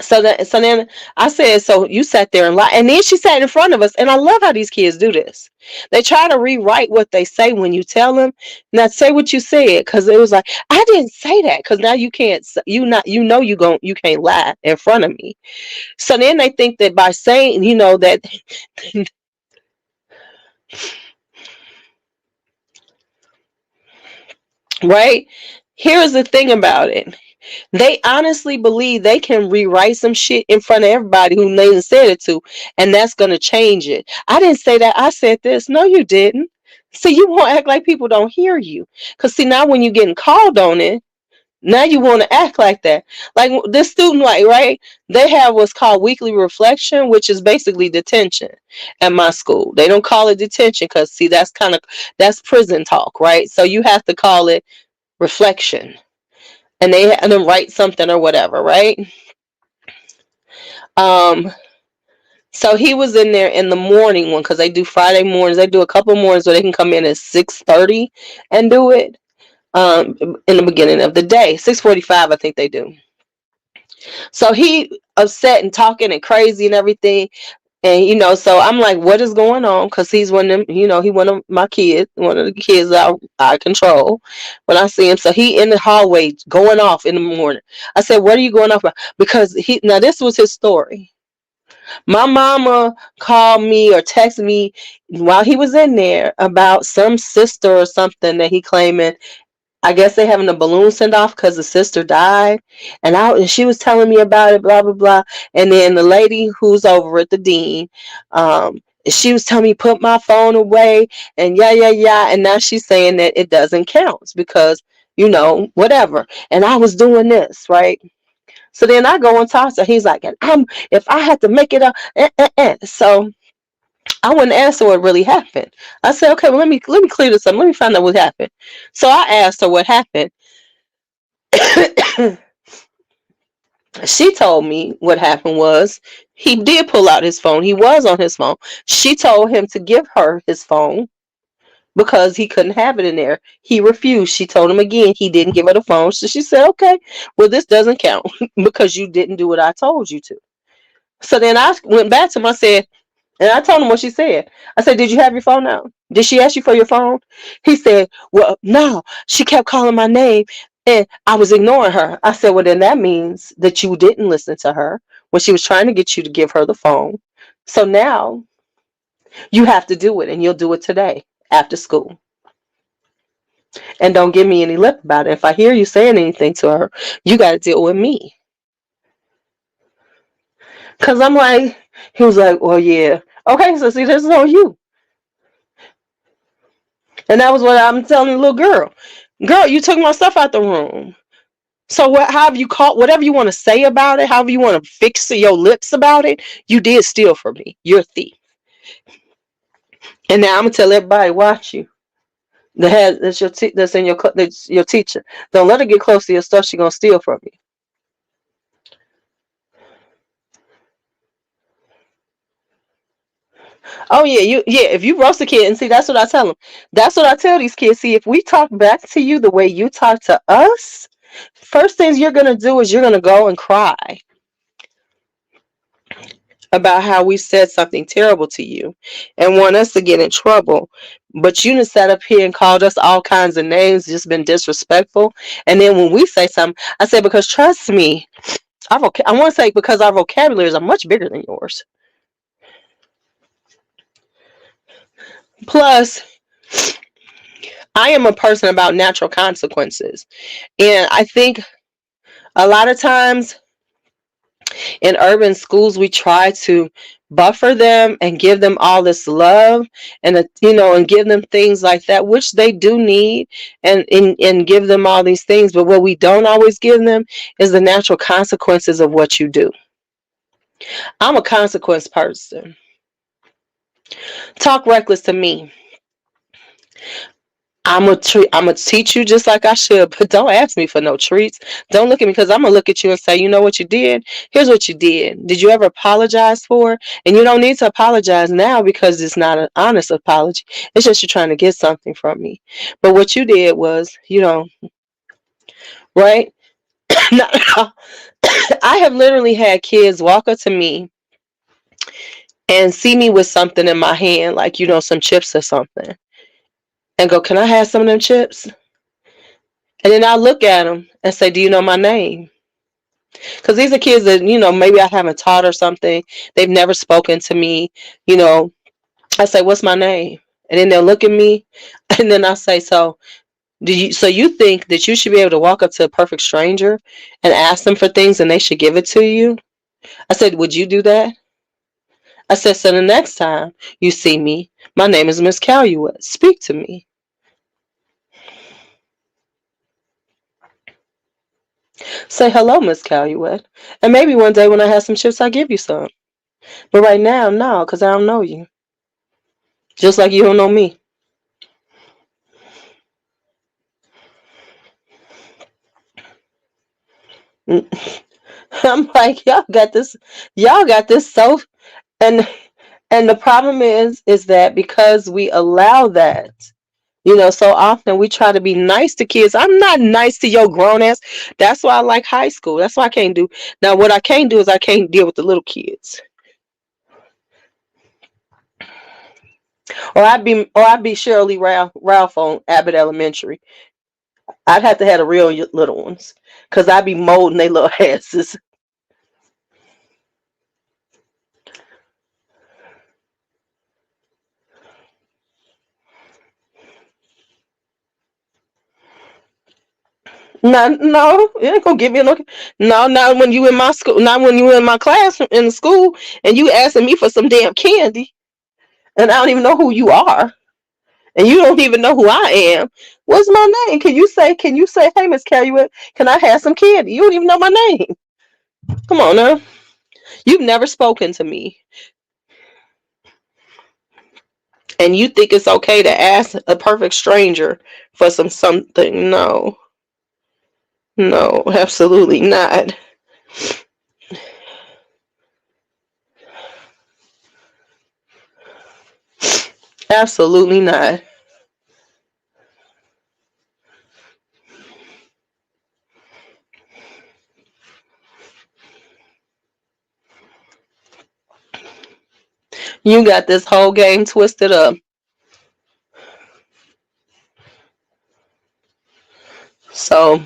So then I said, so you sat there and lied. And then she sat in front of us. And I love how these kids do this. They try to rewrite what they say when you tell them. Now say what you said. Because it was like, I didn't say that. Because now you can't, you can't lie in front of me. So then they think that by saying, that, right? Here's the thing about it. They honestly believe they can rewrite some shit in front of everybody who they said it to, and that's gonna change it. I didn't say that. I said this. No, you didn't. See, you won't act like people don't hear you. Cause see, now when you're getting called on it, now you want to act like that. Like this student, like right, they have what's called weekly reflection, which is basically detention at my school. They don't call it detention because see, that's prison talk, right? So you have to call it reflection and they had them write something or whatever, right? Um, so he was in there in the morning one because they do Friday mornings. They do a couple mornings where they can come in at 6:30 and do it. In the beginning of the day, 6:45, I think they do. So he upset and talking and crazy and everything. And so I'm like, what is going on? Because he's one of them, he one of my kids, one of the kids that I control when I see him. So he in the hallway going off in the morning. I said, what are you going off about? Because now this was his story. My mama called me or texted me while he was in there about some sister or something that he claiming. I guess they having a balloon send off because the sister died, and she was telling me about it, blah blah blah. And then the lady who's over at the dean, she was telling me put my phone away, and yeah. And now she's saying that it doesn't count because whatever. And I was doing this right. So then I go and talk to her. He's like, and if I had to make it up, so I wouldn't answer what really happened. I said, okay, well let me clear this up. Let me find out what happened. So I asked her what happened. She told me what happened was he did pull out his phone. He was on his phone. She told him to give her his phone because he couldn't have it in there. He refused. She told him again he didn't give her the phone. So she said, okay, well, this doesn't count because you didn't do what I told you to. So then I went back to him. I said, and I told him what she said. I said, did you have your phone out? Did she ask you for your phone? He said, well, no. She kept calling my name and I was ignoring her. I said, well, then that means that you didn't listen to her when she was trying to get you to give her the phone. So now you have to do it and you'll do it today after school. And don't give me any lip about it. If I hear you saying anything to her, you got to deal with me. Because I'm like, he was like, well, yeah. Okay, so see, this is on you. And that was what I'm telling the little girl. Girl, you took my stuff out the room. So however you call, whatever you want to say about it, however you want to fix your lips about it, you did steal from me. You're a thief. And now I'm gonna tell everybody, watch you. That's in that's your teacher. Don't let her get close to your stuff. She's gonna steal from you. Oh yeah, if you roast a kid, and see that's what I tell them. That's what I tell these kids. See, if we talk back to you the way you talk to us, first things you're gonna do is you're gonna go and cry. about how we said something terrible to you and want us to get in trouble. But you done sat up here and called us all kinds of names, just been disrespectful. And then when we say something, I say, because trust me, I want to say because our vocabularies are much bigger than yours. Plus, I am a person about natural consequences. And I think a lot of times in urban schools, we try to buffer them and give them all this love and and give them things like that, which they do need, and give them all these things. But what we don't always give them is the natural consequences of what you do. I'm a consequence person. Talk reckless to me. I'm gonna teach you just like I should, but don't ask me for no treats. Don't look at me, because I'm gonna look at you and say, you know what you did? Here's what you did. Did you ever apologize for it? And you don't need to apologize now, because it's not an honest apology. It's just you're trying to get something from me. But what you did was, right? I have literally had kids walk up to me and see me with something in my hand, like, some chips or something, and go, "Can I have some of them chips?" And then I'll look at them and say, "Do you know my name?" Because these are kids that, maybe I haven't taught or something. They've never spoken to me. You know, I say, "What's my name?" And then they'll look at me, and then I say, So you think that you should be able to walk up to a perfect stranger and ask them for things and they should give it to you?" I said, "Would you do that?" I said, "So the next time you see me, my name is Miss Calumet. Speak to me." Say, "Hello, Miss Calumet. And maybe one day when I have some chips, I'll give you some. But right now, no, because I don't know you. Just like you don't know me." I'm like, y'all got this so, and and the problem is that because we allow that, so often we try to be nice to kids. I'm not nice to your grown ass. That's why I like high school. That's why I can't do. Now what I can't do is I can't deal with the little kids. Or I'd be Shirley Ralph on Abbott Elementary. I'd have to have the real little ones, because I'd be molding they little asses. No, no, it ain't gonna give me no. No, not when you in my school. Not when you in my class in the school, and you asking me for some damn candy, and I don't even know who you are, and you don't even know who I am. What's my name? Can you say? Can you say, "Hey, Miss Carrie, can I have some candy?" You don't even know my name. Come on now. You've never spoken to me, and you think it's okay to ask a perfect stranger for something? No, no, absolutely not. Absolutely not. You got this whole game twisted up. So,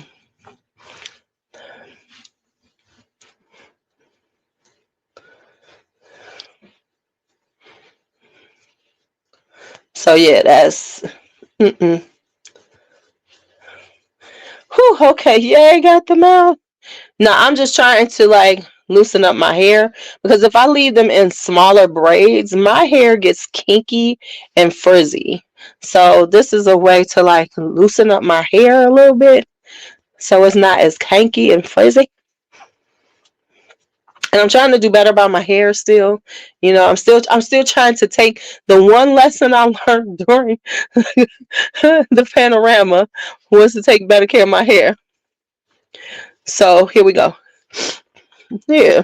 yeah, that's. Mm-mm. Whew, okay, yeah, I got them out. Now I'm just trying to like loosen up my hair, because if I leave them in smaller braids, my hair gets kinky and frizzy. So this is a way to like loosen up my hair a little bit, so it's not as kinky and frizzy. And I'm trying to do better by my hair still. I'm still trying to take the one lesson I learned during the panorama was to take better care of my hair. So here we go. Yeah,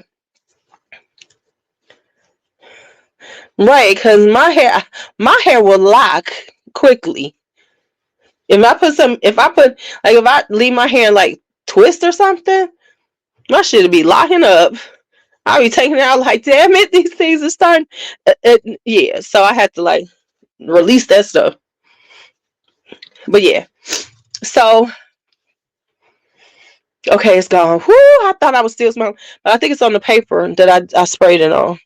right. Because my hair will lock quickly. If I leave my hair like twist or something, my shit'll be locking up. I'll be taking it out like, damn it, these things are starting. Yeah, so I had to like release that stuff. But yeah, so okay, it's gone. Whoo! I thought I was still smelling, but I think it's on the paper that I sprayed it on.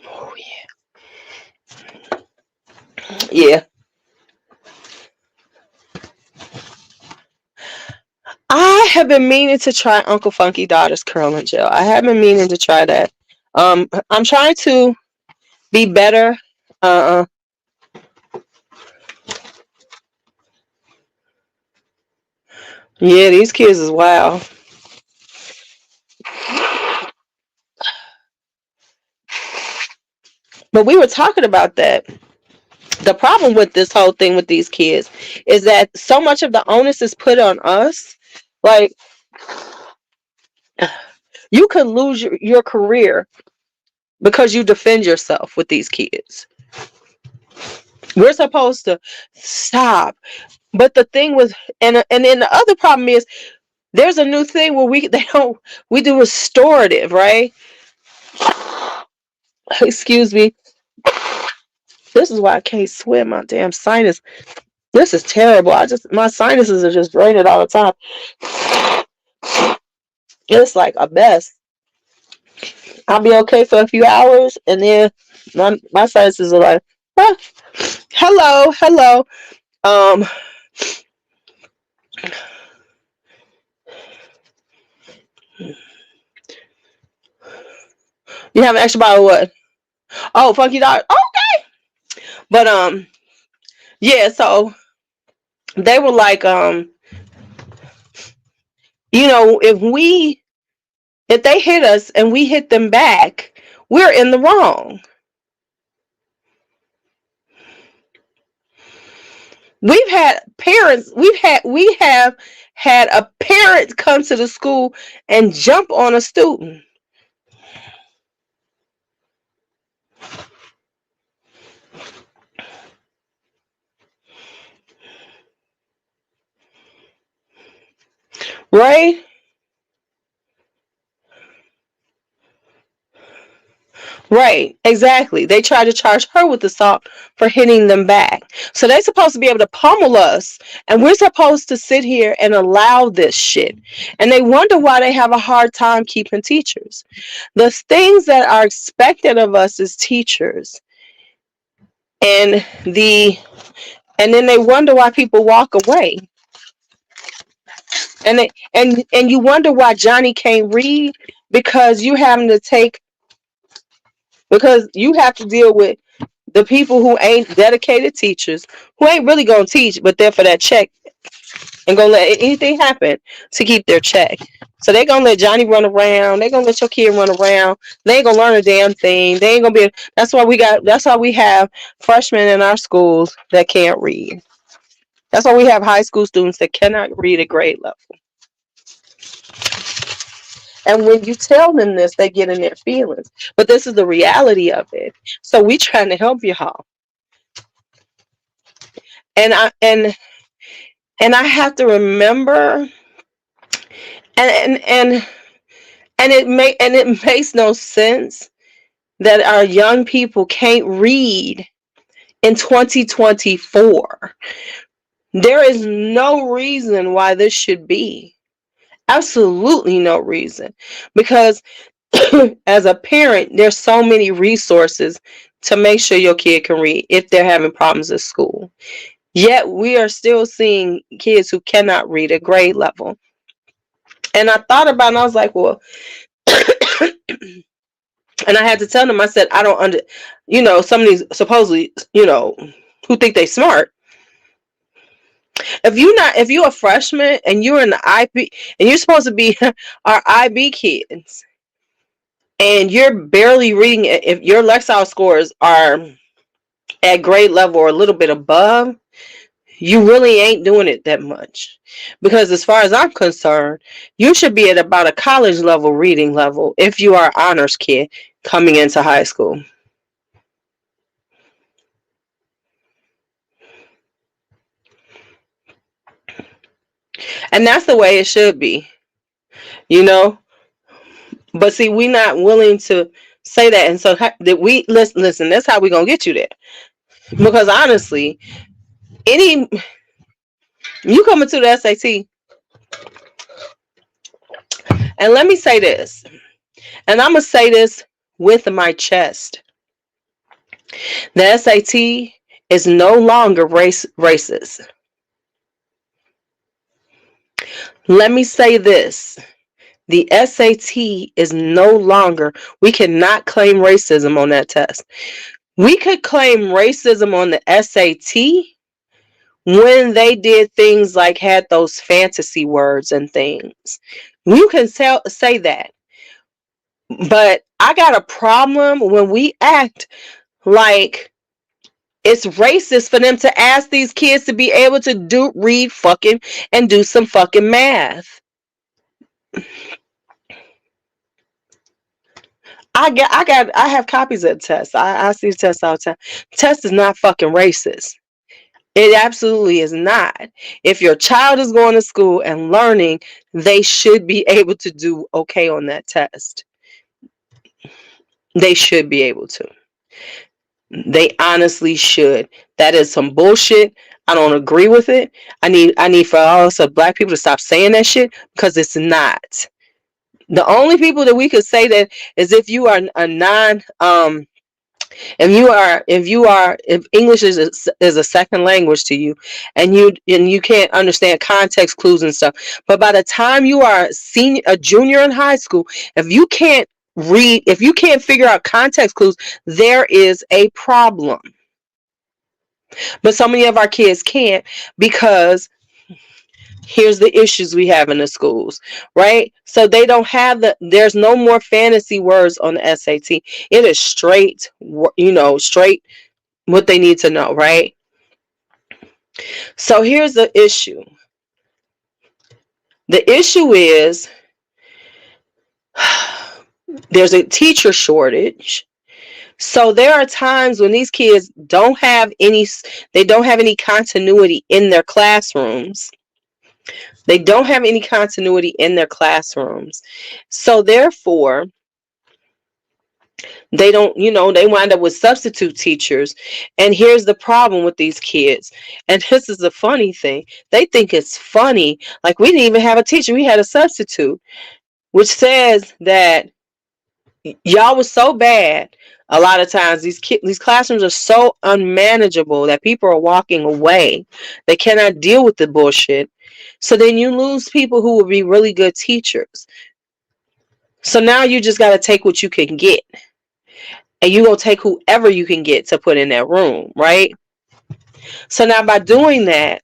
Oh yeah, yeah. I have been meaning to try Uncle Funky Daughter's curling gel. I have been meaning to try that. I'm trying to be better. Uh, yeah, these kids is wild. But we were talking about that. The problem with this whole thing with these kids is that so much of the onus is put on us. Like, you could lose your career because you defend yourself with these kids. We're supposed to stop. But the thing with and then the other problem is there's a new thing where we do restorative, right? Excuse me. This is why I can't swim. My damn sinus. This is terrible. My sinuses are just draining all the time. It's like a mess. I'll be okay for a few hours, and then my sinuses are like, ah, hello, hello. Um, you have an extra bottle of what? Oh, Funky Dog. Okay, but yeah. So they were like, you know, if they hit us and we hit them back, we're in the wrong. We have had a parent come to the school and jump on a student. Right? Right, exactly. They try to charge her with assault for hitting them back. So they're supposed to be able to pummel us, and we're supposed to sit here and allow this shit. And they wonder why they have a hard time keeping teachers. The things that are expected of us as teachers, and then they wonder why people walk away. And you wonder why Johnny can't read because you have to deal with the people who ain't dedicated teachers, who ain't really gonna teach, but they're for that check and gonna let anything happen to keep their check. So they gonna let Johnny run around. They gonna let your kid run around. They ain't gonna learn a damn thing. They ain't gonna be. That's why we have freshmen in our schools that can't read. That's why we have high school students that cannot read at grade level. And when you tell them this, they get in their feelings. But this is the reality of it. So we trying to help y'all. And I have to remember, and it makes no sense that our young people can't read in 2024. There is no reason why this should be. Absolutely no reason. Because as a parent, there's so many resources to make sure your kid can read if they're having problems at school. Yet we are still seeing kids who cannot read at grade level. And I thought about it and I was like, well, and I had to tell them, I said, I don't some of these supposedly, who think they smart. If you're a freshman and you're in the IB and you're supposed to be our IB kids and you're barely reading it, if your Lexile scores are at grade level or a little bit above, you really ain't doing it that much. Because as far as I'm concerned, you should be at about a college level reading level if you are an honors kid coming into high school. And that's the way it should be, you know? But see, we not willing to say that, and so that we listen. That's how we gonna get you there. Because honestly, any you coming to the SAT, and let me say this, and I'm gonna say this with my chest: the SAT is no longer racist. Let me say this: the SAT is no longer. We cannot claim racism on that test. We could claim racism on the SAT when they did things like had those fantasy words and things. You can say that. But I got a problem when we act like it's racist for them to ask these kids to be able to read fucking and do some fucking math. I have copies of the test. I see the test all the time. Test is not fucking racist. It absolutely is not. If your child is going to school and learning, they should be able to do okay on that test. They should be able to. They honestly should. That is some bullshit. I don't agree with it. I need for all us black people to stop saying that shit, because it's not. The only people that we could say that is if you are a non if English is a second language to you, and you can't understand context clues and stuff. But by the time you are a junior in high school, if you can't read, if you can't figure out context clues, there is a problem. But so many of our kids can't, because here's the issues we have in the schools, right? So they don't have there's no more fantasy words on the SAT. It is straight, straight what they need to know, right? So here's the issue. The issue is there's a teacher shortage. So there are times when these kids don't have any continuity in their classrooms. They don't have any continuity in their classrooms. So therefore, they don't, they wind up with substitute teachers. And here's the problem with these kids. And this is the funny thing. They think it's funny. Like, we didn't even have a teacher. We had a substitute, which says that y'all was so bad. A lot of times these classrooms are so unmanageable that people are walking away. They cannot deal with the bullshit. So then you lose people who will be really good teachers. So now you just got to take what you can get. And you're going to take whoever you can get to put in that room, right? So now by doing that,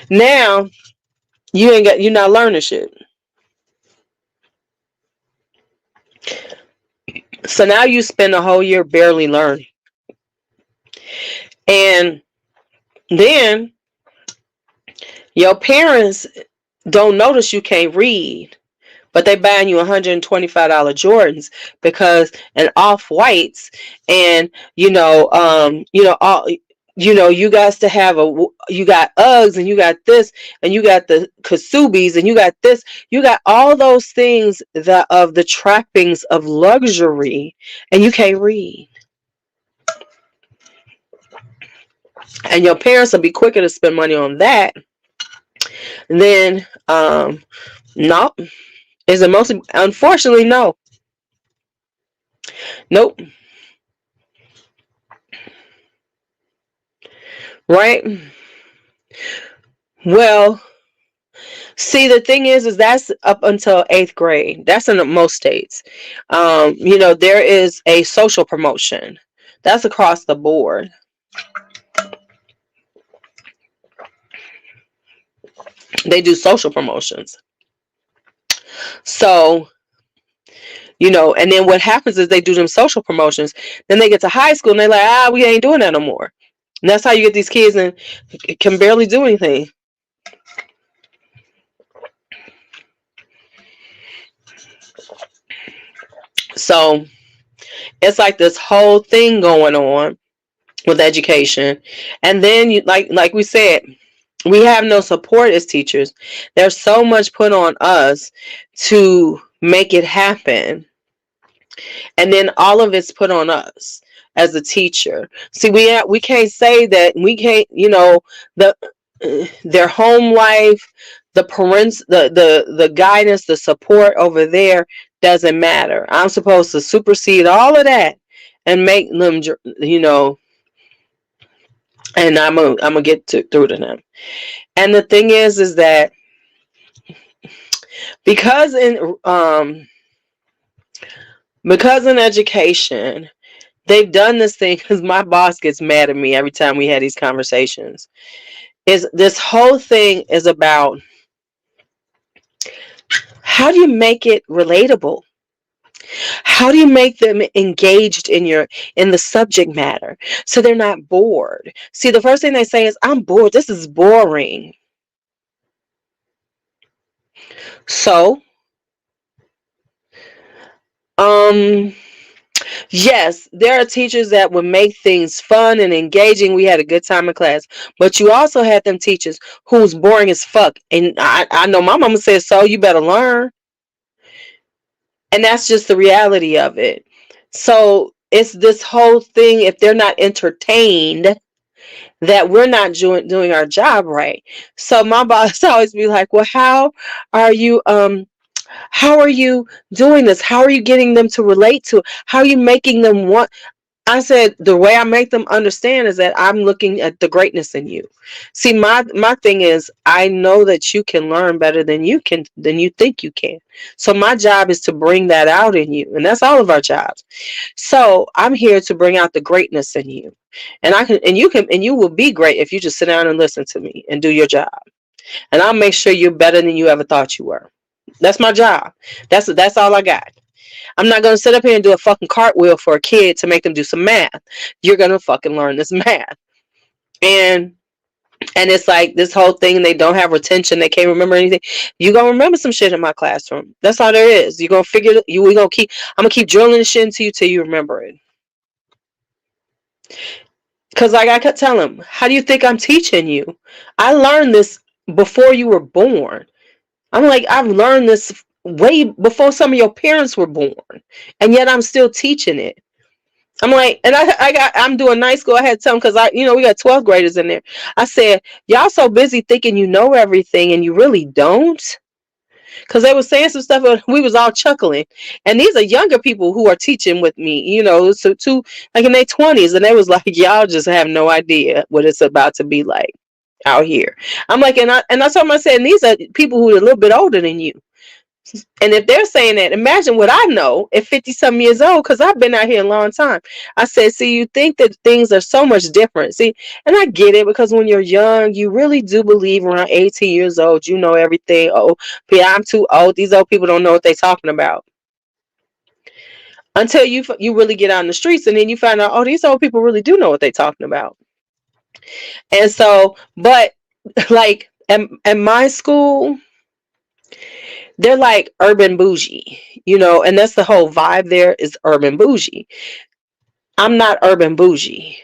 now you're not learning shit. So now you spend a whole year barely learning. And then your parents don't notice you can't read, but they buying you $125 Jordans and off-whites, and you guys to have you got Uggs, and you got this, and you got the Kasubis, and you got this, you got all those things of the trappings of luxury, and you can't read. And your parents will be quicker to spend money on that than no. Is it mostly? Unfortunately, no. Nope. Right? Well, see, the thing is that's up until 8th grade. That's in most states. There is a social promotion. That's across the board. They do social promotions. So, and then what happens is they do them social promotions. Then they get to high school and they're like, we ain't doing that no more. And that's how you get these kids and can barely do anything. So it's like this whole thing going on with education. And then like we said, we have no support as teachers. There's so much put on us to make it happen. And then all of it's put on us as a teacher. See, we can't say that we can't, the their home life, the parents, the guidance, the support over there doesn't matter. I'm supposed to supersede all of that and make them, and I'm gonna get through to them. And the thing is that because in education they've done this thing, because my boss gets mad at me every time we had these conversations, is this whole thing is about how do you make it relatable? How do you make them engaged in the subject matter so they're not bored? See, the first thing they say is, I'm bored, this is boring. So yes, there are teachers that would make things fun and engaging. We had a good time in class. But you also had them teachers who was boring as fuck. And I know my mama said, so you better learn. And that's just the reality of it. So it's this whole thing, if they're not entertained, that we're not doing our job right. So my boss always be like, well, are you how are you doing this? How are you getting them to relate to it? How are you making them want? I said, the way I make them understand is that I'm looking at the greatness in you. See, my thing is, I know that you can learn better than you think you can. So my job is to bring that out in you, and that's all of our jobs. So I'm here to bring out the greatness in you, and you will be great if you just sit down and listen to me and do your job. And I'll make sure you're better than you ever thought you were. That's my job. That's all I got. I'm not going to sit up here and do a fucking cartwheel for a kid to make them do some math. You're going to fucking learn this math. And it's like this whole thing, they don't have retention, they can't remember anything. You're going to remember some shit in my classroom. That's all there is. You're going to figure it. I'm going to keep drilling this shit into you till you remember it. Because like I could tell them, how do you think I'm teaching you? I learned this before you were born. I'm like, I've learned this way before some of your parents were born. And yet I'm still teaching it. I'm like, and I'm doing night school. I had to tell them, because we got 12th graders in there. I said, y'all so busy thinking you know everything and you really don't. Because they were saying some stuff and we was all chuckling. And these are younger people who are teaching with me, so like in their 20s, and they was like, y'all just have no idea what it's about to be like out here. I'm like, and I told them, I said, and these are people who are a little bit older than you. And if they're saying that, imagine what I know at 50-some years old, because I've been out here a long time. I said, see, you think that things are so much different. See, and I get it, because when you're young, you really do believe around 18 years old, you know everything. Oh, yeah, I'm too old. These old people don't know what they're talking about. Until you really get out in the streets, and then you find out, oh, these old people really do know what they're talking about. And so, but like at my school, they're like urban bougie, and that's the whole vibe there, is urban bougie. I'm not urban bougie.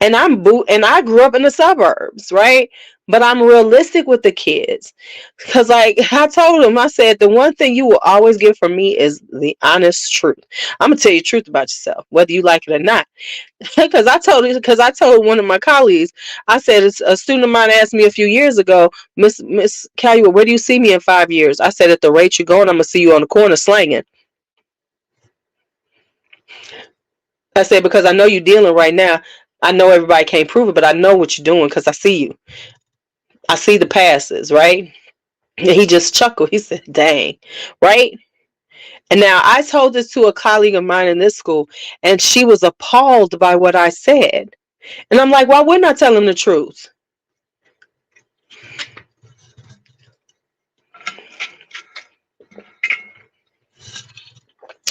And and I grew up in the suburbs, right? But I'm realistic with the kids. Cause like I told them, I said, the one thing you will always get from me is the honest truth. I'm gonna tell you the truth about yourself, whether you like it or not. Because I told one of my colleagues, I said, a student of mine asked me a few years ago, Miss Calua, where do you see me in 5 years? I said, at the rate you're going, I'm gonna see you on the corner slanging. I said, because I know you're dealing right now. I know everybody can't prove it, but I know what you're doing because I see you. I see the passes, right? And he just chuckled. He said, dang, right? And now I told this to a colleague of mine in this school, and she was appalled by what I said. And I'm like, why wouldn't I tell him the truth?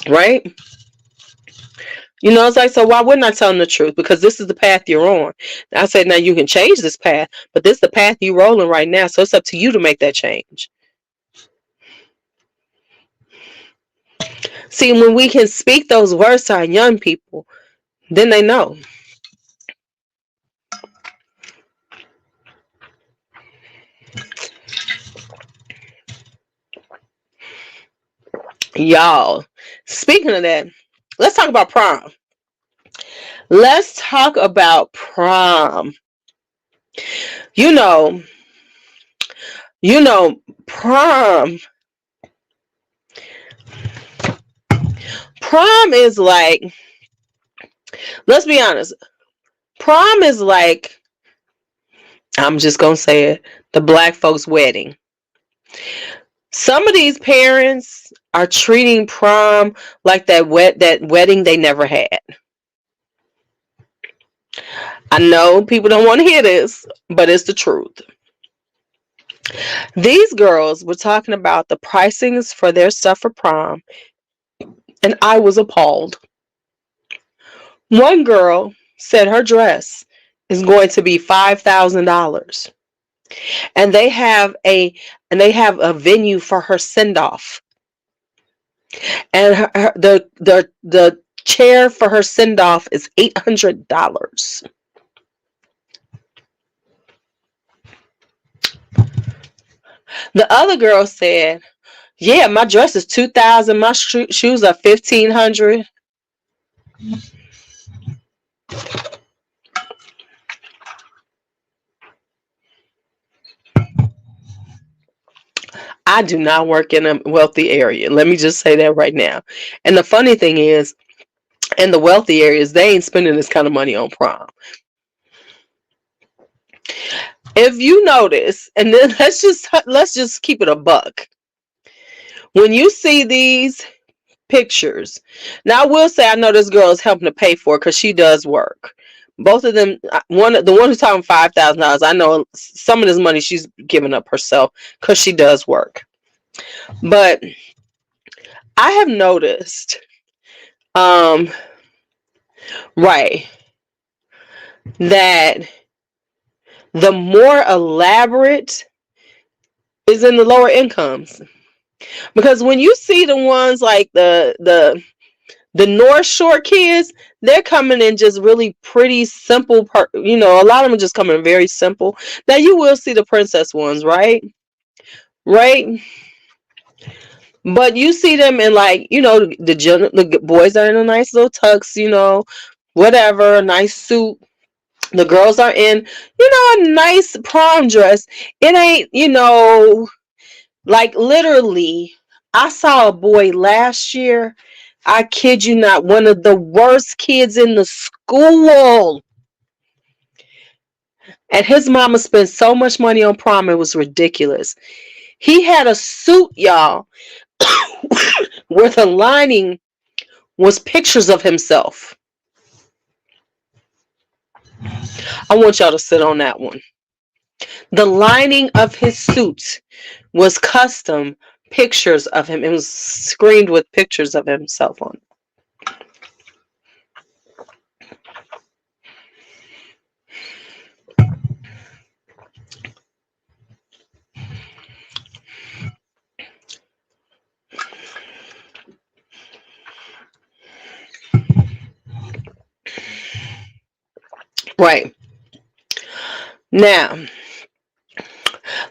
Right? It's like, so why wouldn't I tell them the truth? Because this is the path you're on. I said, now you can change this path, but this is the path you're rolling right now. So it's up to you to make that change. See, when we can speak those words to our young people, then they know. Y'all, speaking of that, let's talk about prom. Let's talk about prom. You know, prom. Prom is like, let's be honest. Prom is like, I'm just gonna say it, the black folks' wedding. Some of these parents are treating prom like that wedding they never had. I know people don't want to hear this, but it's the truth. These girls were talking about the pricings for their stuff for prom, and I was appalled. One girl said her dress is going to be $5,000, and they have a venue for her send off, and the chair for her send off is $800. The other girl said, "Yeah, my dress is 2,000. My shoes are 1,500." I do not work in a wealthy area. Let me just say that right now. And the funny thing is, in the wealthy areas, they ain't spending this kind of money on prom. If you notice, and then let's just keep it a buck. When you see these pictures, now I will say I know this girl is helping to pay for it because she does work. Both of them, the one who's talking $5,000, I know some of this money she's giving up herself because she does work. But I have noticed, um, right, that the more elaborate is in the lower incomes. Because when you see the ones like the North Shore kids, they're coming in just really pretty simple. A lot of them are just coming very simple. Now you will see the princess ones, right? Right. But you see them in like the boys are in a nice little tux, whatever, a nice suit. The girls are in, a nice prom dress. It ain't, like literally, I saw a boy last year. I kid you not, one of the worst kids in the school. And his mama spent so much money on prom, it was ridiculous. He had a suit, y'all, where the lining was pictures of himself. I want y'all to sit on that one. The lining of his suit was custom pictures of him. It was screened with pictures of himself on it. Right. Now,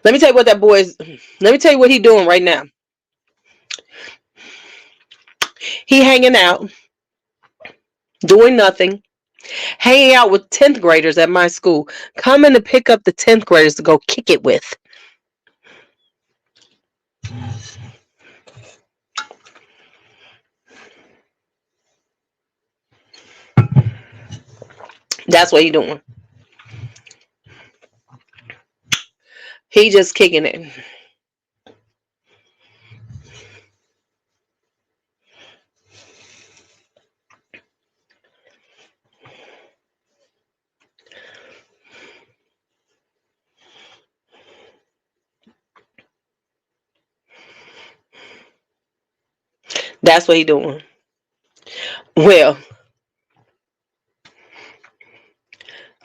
let me tell you what he's doing right now. He hanging out, doing nothing, hanging out with 10th graders at my school, coming to pick up the 10th graders to go kick it with. That's what he doing. He just kicking it. That's what he doing. Well,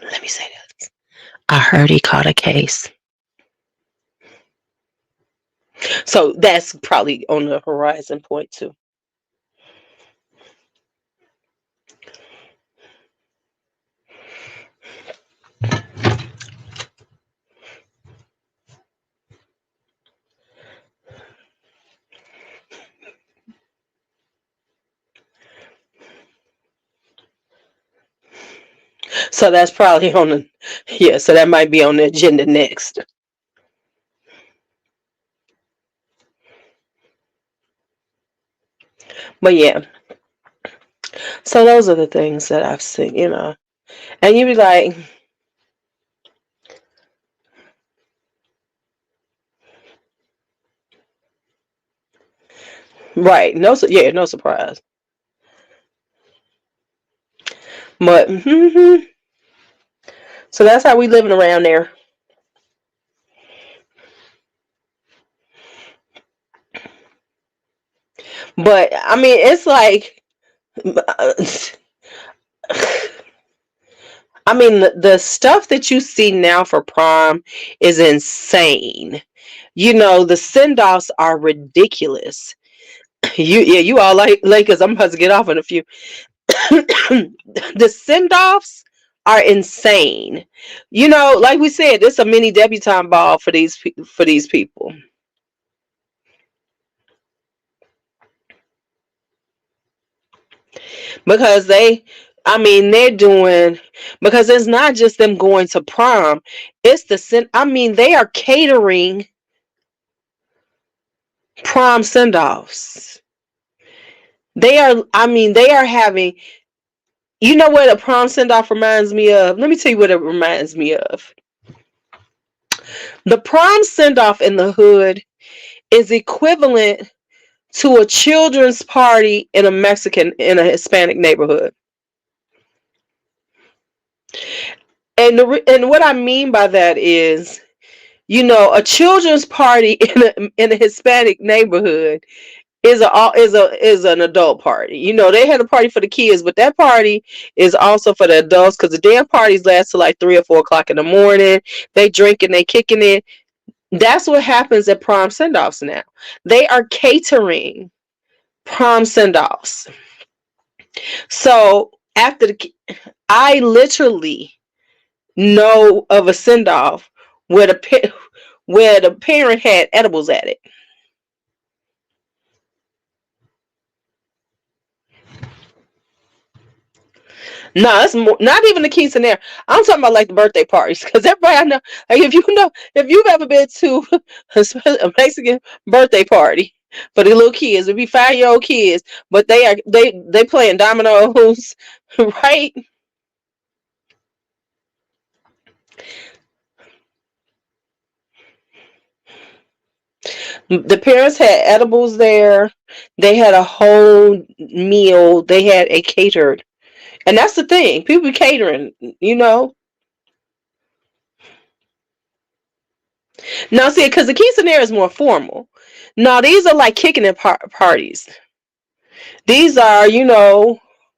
let me say this. I heard he caught a case. So that's probably on the horizon point too. So that's probably on the, yeah, so that might be on the agenda next. But yeah, so those are the things that I've seen, and you be like, right, no, yeah, no surprise. But so that's how we living around there. But I mean, it's like, I mean, the stuff that you see now for prom is insane. The send offs are ridiculous. Yeah, you all like Lakers. I'm about to get off in a few. The send offs are insane. Like we said, it's a mini debutante ball for these people. Because I mean, they're doing, because it's not just them going to prom, it's I mean, they are catering prom send offs. I mean, they are having, what a prom send off reminds me of? Let me tell you what it reminds me of. The prom send off in the hood is equivalent to a children's party in a Hispanic neighborhood. And what I mean by that is, a children's party in a Hispanic neighborhood is an adult party. They had a party for the kids, but that party is also for the adults, because the damn parties last till like 3 or 4 o'clock in the morning. They drinking, they kicking it. That's what happens at prom send offs now. They are catering prom send offs. So I literally know of a send off where the parent had edibles at it. No, it's more, not even the quinceanera. I'm talking about like the birthday parties, because everybody I know, like if you've ever been to a Mexican birthday party for the little kids, it'd be 5-year-old kids, but they playing dominoes, right? The parents had edibles there. They had a whole meal. They had a catered, and that's the thing. People be catering, you know. Now, see, because the quinceanera is more formal. No, these are like kicking it parties. These are,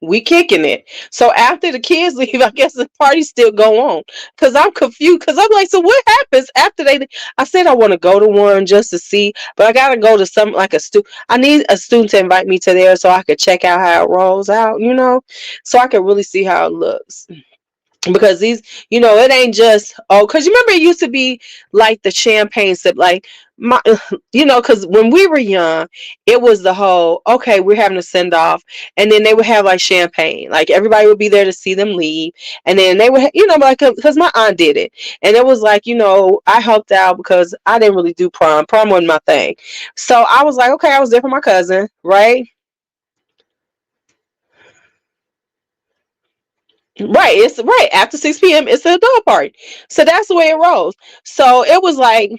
we kicking it. So after the kids leave, I guess the party still go on. Cause I'm confused. Cause I'm like, so what happens after they? I said I want to go to one just to see, but I gotta go to some like a student. I need a student to invite me to there so I could check out how it rolls out. So I could really see how it looks, because these, it ain't just, because you remember it used to be like the champagne sip, like my, because when we were young, it was the whole, okay, we're having a send off, and then they would have like champagne, like everybody would be there to see them leave, and then they would, like, because my aunt did it, and it was like, I helped out because I didn't really do prom wasn't my thing, so I was like, okay, I was there for my cousin, right. Right, it's right after 6 p.m. It's an adult party, so that's the way it rolls. So it was like,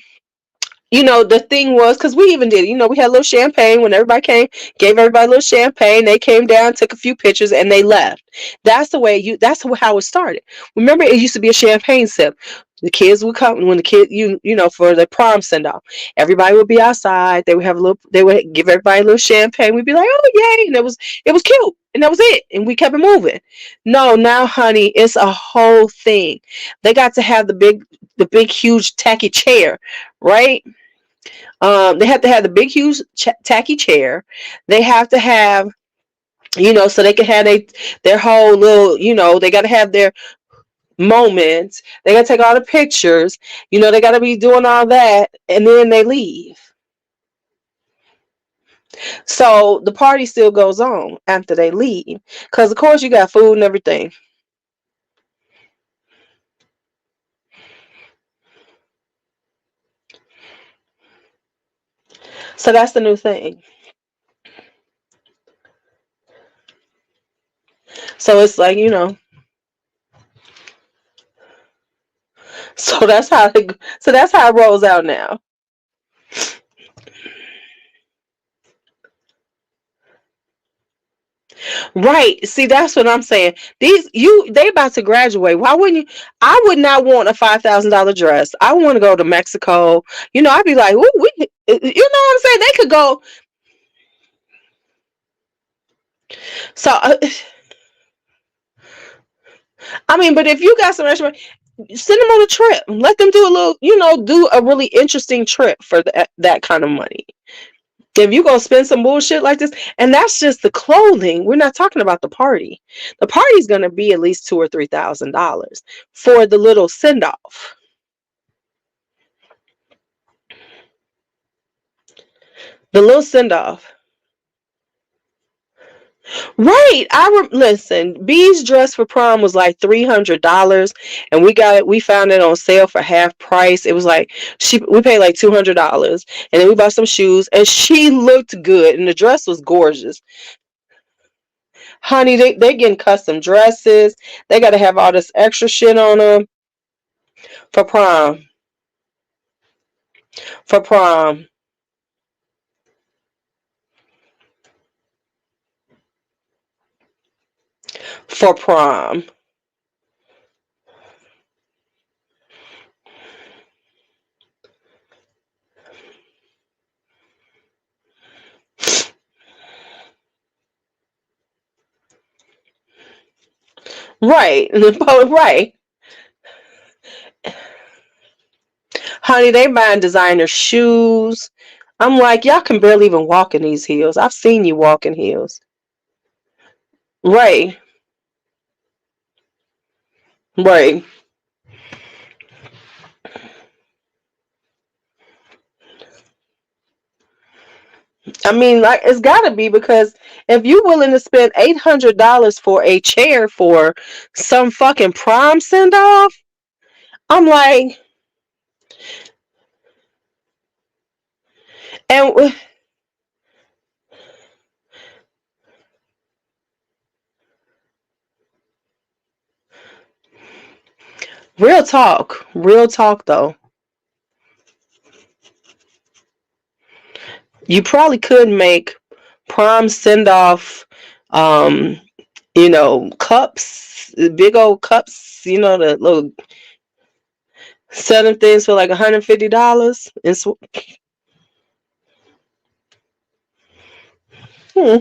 the thing was, because we even did, we had a little champagne when everybody came, gave everybody a little champagne. They came down, took a few pictures, and they left. That's how it started. Remember, it used to be a champagne sip. The kids would come when the kid, for the prom send off. Everybody would be outside. They would give everybody a little champagne. We'd be like, oh yay, and it was cute, and that was it, and we kept it moving. No, now, honey, it's a whole thing. They got to have the big, huge, tacky chair, right? They have to have the big, huge, tacky chair. They have to have, so they can have their whole little, they got to have their moments. They got to take all the pictures. They got to be doing all that, and then they leave. So the party still goes on after they leave, because of course you got food and everything. So that's the new thing. So it's like, so that's how it rolls out now. Right. See, that's what I'm saying. They about to graduate. Why wouldn't you? I would not want a $5,000 dress. I want to go to Mexico. I'd be like, ooh, what I'm saying? They could go. So, I mean, but if you got some extra money, send them on a trip. Let them do a little, do a really interesting trip for that kind of money. If you go spend some bullshit like this, and that's just the clothing, we're not talking about the party. The party's gonna be at least $2,000 or $3,000 for the little send off. The little send off. Right. Listen. B's dress for prom was like $300, and we found it on sale for half price. It was like we paid like $200, and then we bought some shoes, and she looked good, and the dress was gorgeous. Honey, they getting custom dresses. They got to have all this extra shit on them for prom. For prom. For prom. Right. Right. Honey, they buying designer shoes. I'm like, y'all can barely even walk in these heels. I've seen you walk in heels. Right. Right. I mean, like, it's gotta be, because if you're willing to spend $800 for a chair for some fucking prom send off, I'm like, and real talk though, you probably could make prom send off, um, cups, big old cups, the little selling things for like $150. Hmm,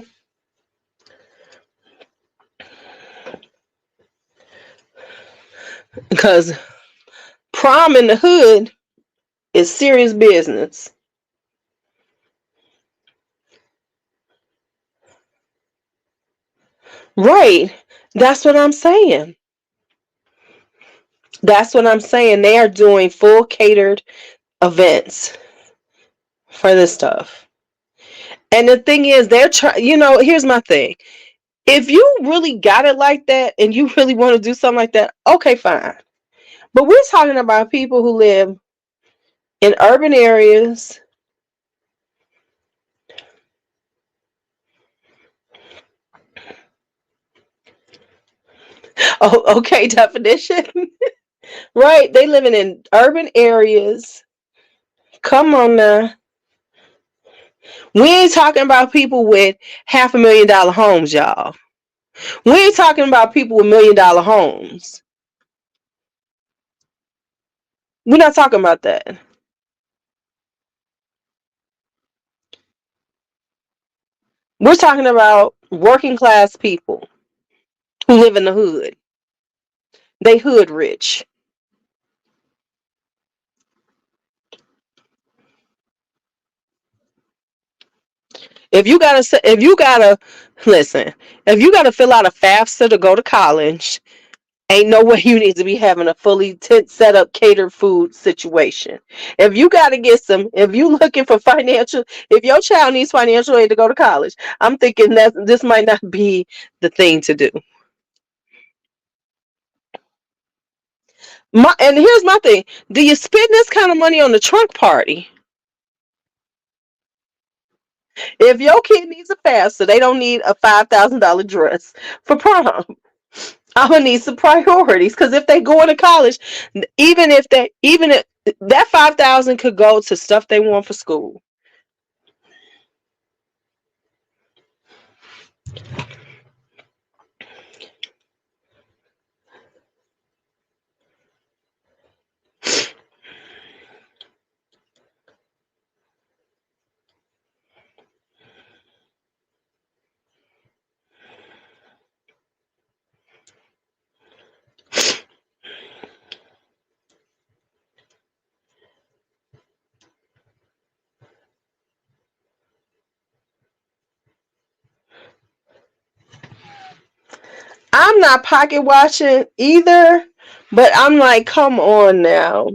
because prom in the hood is serious business. Right. That's what I'm saying. That's what I'm saying. They are doing full catered events for this stuff. And the thing is, they're trying, here's my thing. If you really got it like that and you really want to do something like that, okay, fine. But we're talking about people who live in urban areas. Oh, okay, definition. Right. They living in urban areas. Come on now. We ain't talking about people with $500,000 homes, y'all. We ain't talking about people with $1 million homes. We're not talking about that. We're talking about working class people who live in the hood. They hood rich. If you gotta listen, if you gotta fill out a FAFSA to go to college, ain't no way you need to be having a fully tent set up catered food situation. If you looking for financial, if your child needs financial aid to go to college, I'm thinking that this might not be the thing to do. And here's my thing: do you spend this kind of money on the trunk party? If your kid needs a pass, so they don't need a $5,000 dress for prom, I'm gonna need some priorities. Because if they go into college, even if that 5,000 could go to stuff they want for school. I'm not pocket watching either, but I'm like, come on now.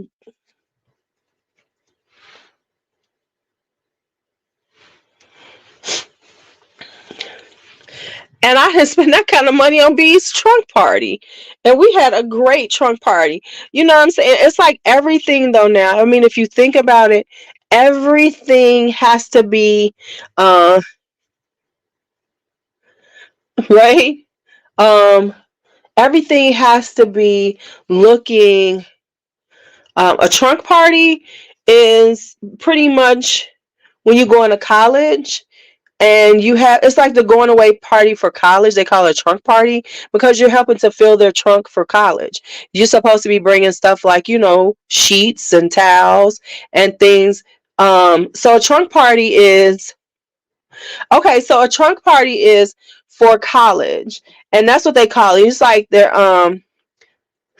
And I had spent that kind of money on B's trunk party. And we had a great trunk party. You know what I'm saying? It's like everything though now. I mean, if you think about it, everything has to be right? Um everything has to be looking a trunk party is pretty much when you go into college and you have it's like the going away party for college. They call it a trunk party because you're helping to fill their trunk for college. You're supposed to be bringing stuff like, sheets and towels and things. So a trunk party is okay, so a trunk party is for college, and that's what they call it. It's like they're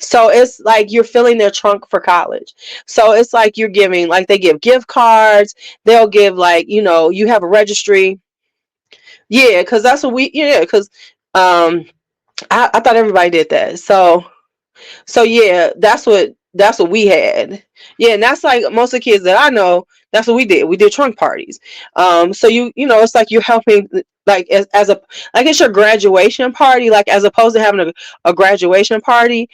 so it's like you're filling their trunk for college. So it's like you're giving, like they give gift cards. They'll give, like, you have a registry. Yeah, because that's what we, yeah, because um, I thought everybody did that. So yeah, that's what we had. Yeah, and that's like most of the kids that I know. That's what we did. We did trunk parties. So it's like you're helping, like as a like it's your graduation party, like as opposed to having a graduation party.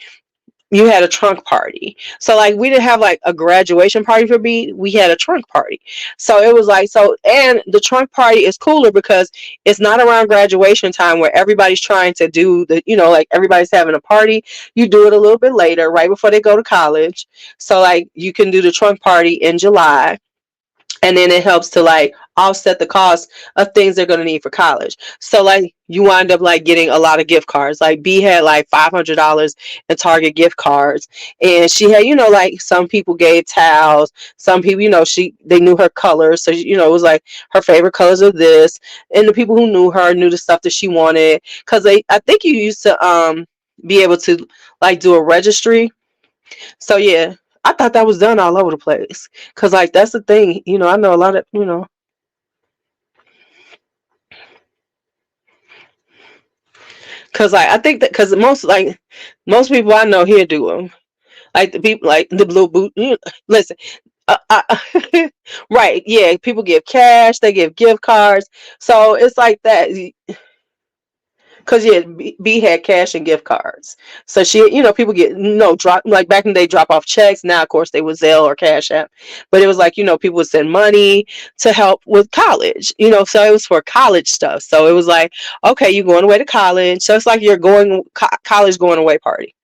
You had a trunk party. So like we didn't have like a graduation party for B. We had a trunk party. So it was like so, and the trunk party is cooler because it's not around graduation time where everybody's trying to do like everybody's having a party. You do it a little bit later, right before they go to college. So like you can do the trunk party in July, and then it helps to like offset the cost of things they're going to need for college. So like you wind up like getting a lot of gift cards. Like B had like $500 in Target gift cards, and she had, like some people gave towels, some people, they knew her colors, so it was like her favorite colors of this, and the people who knew her knew the stuff that she wanted, because I think you used to be able to like do a registry. So yeah, I thought that was done all over the place. Cause like that's the thing, I know a lot of cause like I think that cause most people I know here do them. Like the people like the blue boot. Listen, right? Yeah, people give cash, they give gift cards, so it's like that. Cause yeah, B had cash and gift cards, so she, people get drop like back in the day, drop off checks. Now, of course, they would Zelle or Cash App, but it was like people would send money to help with college. So it was for college stuff. So it was like, okay, you're going away to college, so it's like you're going college going away party.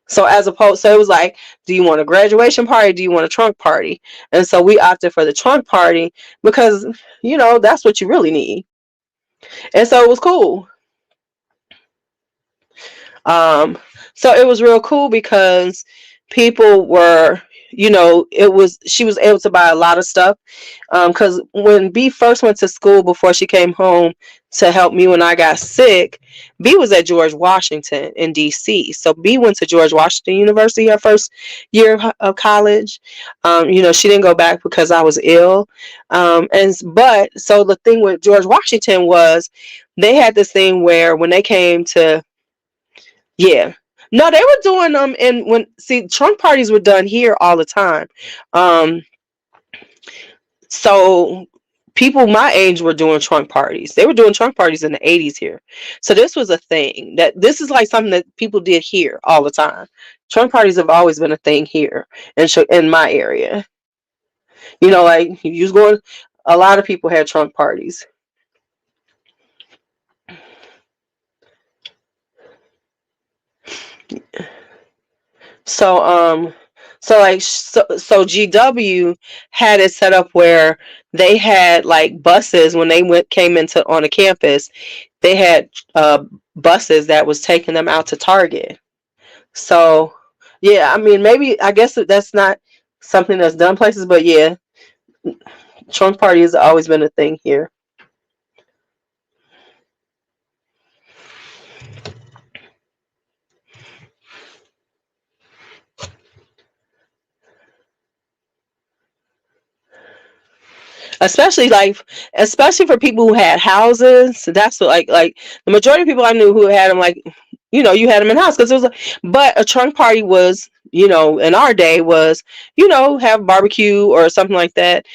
So so it was like, do you want a graduation party? Do you want a trunk party? And so we opted for the trunk party because that's what you really need, and so it was cool. Um, so it was real cool because people were, she was able to buy a lot of stuff. Because when B first went to school before she came home to help me when I got sick, B was at George Washington in DC. So B went to George Washington University her first year of college. She didn't go back because I was ill. But so the thing with George Washington was they had this thing where when they came to yeah. No, they were doing them and when see trunk parties were done here all the time. Um so people my age were doing trunk parties. They were doing trunk parties in the 80s here. So this was a thing that this is like something that people did here all the time. Trunk parties have always been a thing here in my area. Like you was going A lot of people had trunk parties. So so GW had it set up where they had like buses when they came into on a campus. They had buses that was taking them out to Target. So yeah, I mean maybe I guess that's not something that's done places, but yeah, trunk party has always been a thing here. Especially like especially for people who had houses. That's what like the majority of people I knew who had them, like, you know, you had them in house because it was like, but a trunk party was, you know, in our day was, you know, have barbecue or something like that,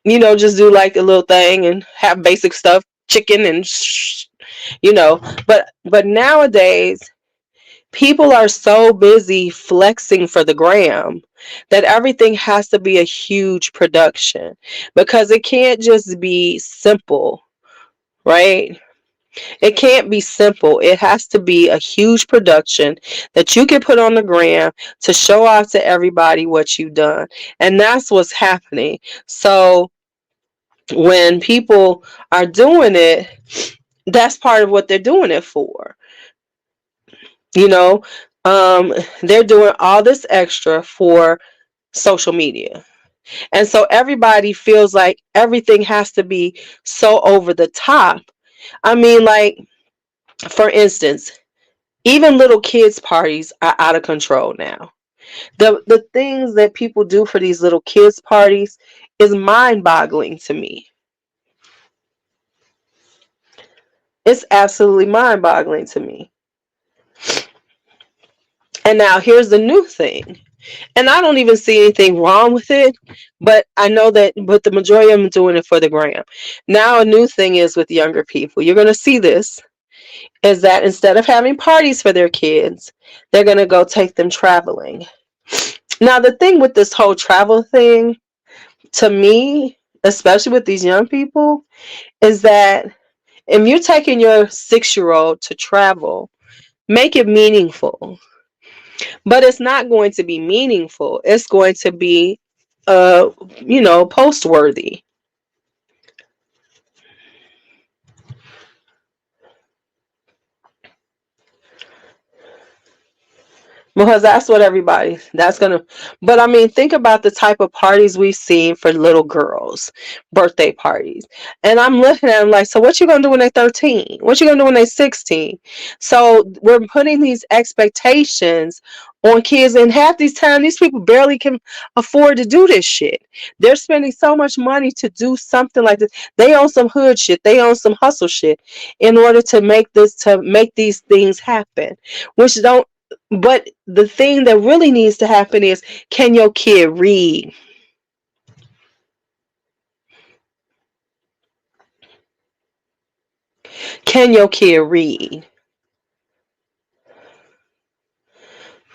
you know, just do like a little thing and have basic stuff, chicken and you know, but nowadays people are so busy flexing for the gram that everything has to be a huge production because it can't just be simple, right? It can't be simple. It has to be a huge production that you can put on the gram to show off to everybody what you've done. And that's what's happening. So when people are doing it, that's part of what they're doing it for. You know, they're doing all this extra for social media. And so everybody feels like everything has to be so over the top. I mean, like, for instance, even little kids' parties are out of control now. The things that people do for these little kids' parties is mind-boggling to me. It's absolutely mind-boggling to me. And now here's the new thing. And I don't even see anything wrong with it, but I know that, but the majority of them doing it for the gram. Now, a new thing is with younger people, you're going to see this, is that instead of having parties for their kids, they're going to go take them traveling. Now, the thing with this whole travel thing, to me, especially with these young people, is that if you're taking your 6-year-old to travel, make it meaningful. But it's not going to be meaningful. It's going to be, uh, you know, post worthy. Because that's what everybody that's gonna, but I mean, think about the type of parties we've seen for little girls, birthday parties. And I'm looking at them like, so what you gonna do when they're 13? What you gonna do when they're 16? So we're putting these expectations on kids, and half these time these people barely can afford to do this shit. They're spending so much money to do something like this. They own some hood shit, they own some hustle shit in order to make these things happen. Which don't, but the thing that really needs to happen is, can your kid read? Can your kid read?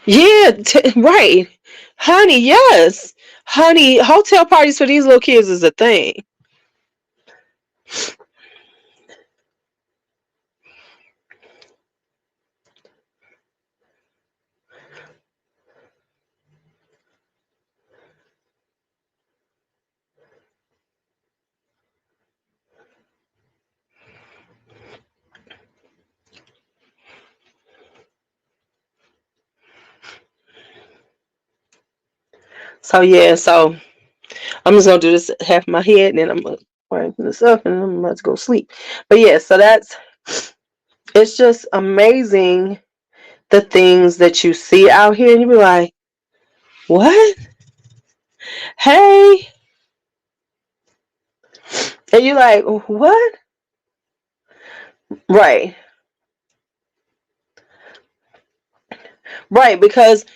Yeah, right. Honey, yes. Honey, hotel parties for these little kids is a thing. So yeah, so I'm just gonna do this half my head and then I'm gonna wipe this up and I'm about to go sleep. But yeah, so that's, it's just amazing the things that you see out here and you be like, what? Hey, and you're like, what? Right. Right, because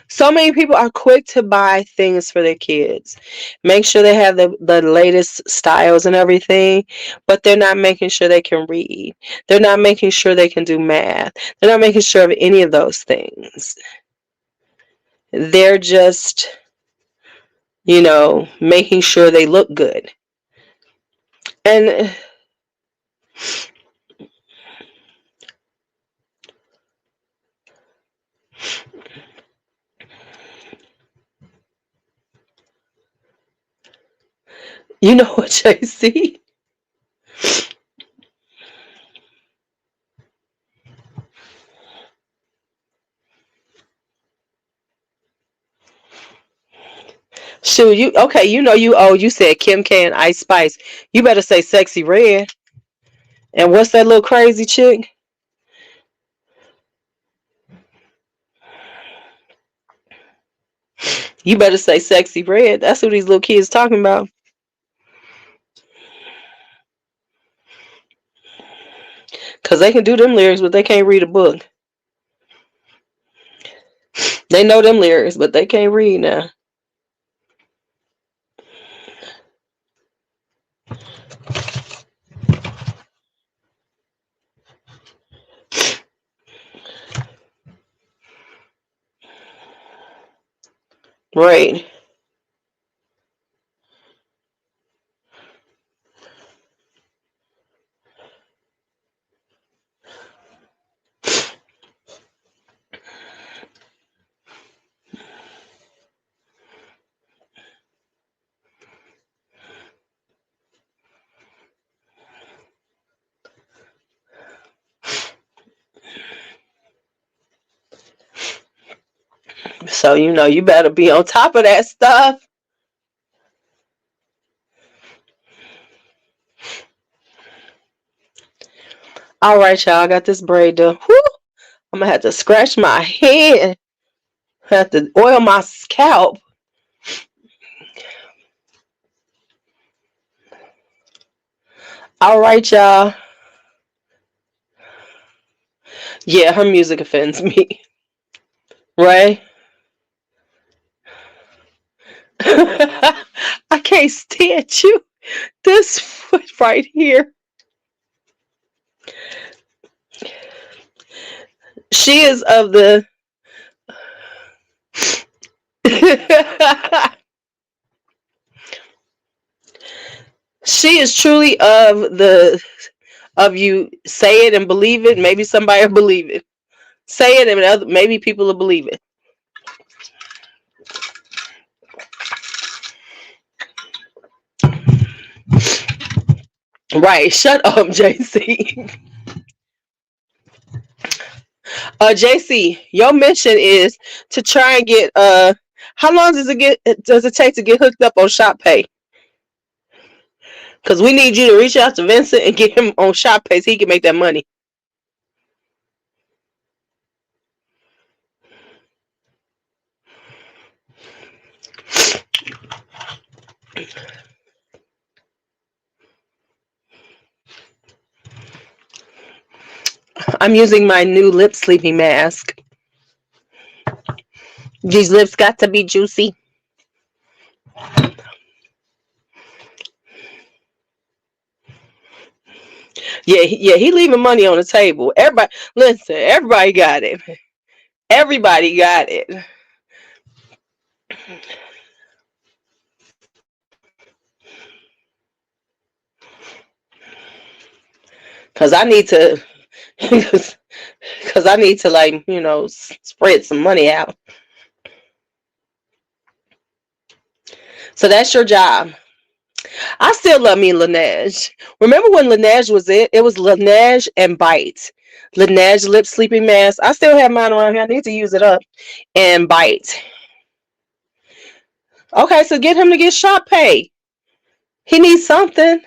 so many people are quick to buy things for their kids. Make sure they have the latest styles and everything, but they're not making sure they can read. They're not making sure they can do math. They're not making sure of any of those things. They're just You know, making sure they look good. And you know what, JC? Shoot, you okay? You know you. Oh, you said Kim K and Ice Spice. You better say Sexy Red. And what's that little crazy chick? You better say Sexy Red. That's who these little kids talking about. Cause they can do them lyrics, but they can't read a book. They know them lyrics, but they can't read now. Right. So you know you better be on top of that stuff. All right, y'all. I got this braid done. Whew, I'm gonna have to scratch my head. Have to oil my scalp. All right, y'all. Yeah, her music offends me. Right? I can't stand you. This foot right here. She is of the. She is truly of you say it and believe it. Maybe somebody will believe it. Say it and maybe people will believe it. Right. Shut up, JC. JC, your mission is to try and get how long does it take to get hooked up on Shop Pay? Because we need you to reach out to Vincent and get him on Shop Pay so he can make that money. I'm using my new lip sleeping mask. These lips got to be juicy. Yeah, he leaving money on the table. Everybody, listen, everybody got it. Everybody got it. Cause I need to, cause I need to like spread some money out. So that's your job. I still love me Laneige. Remember when Laneige was it? It was Laneige and Bite. Laneige lip sleeping mask. I still have mine around here. I need to use it up. And Bite. Okay, so get him to get Shop Pay. He needs something.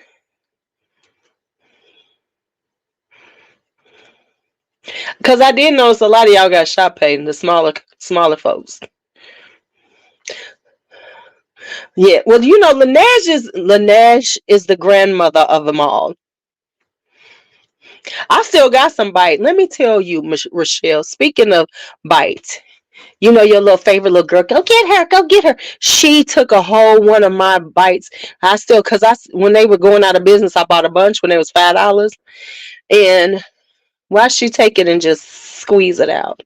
Cause I did notice a lot of y'all got Shop Pay, the smaller folks. Yeah, well, Laneige is the grandmother of them all. I still got some Bite. Let me tell you, Rochelle. Speaking of Bite, you know your little favorite little girl. Go get her. Go get her. She took a whole one of my Bites. Cause when they were going out of business, I bought a bunch when it was $5. And why she take it and just squeeze it out?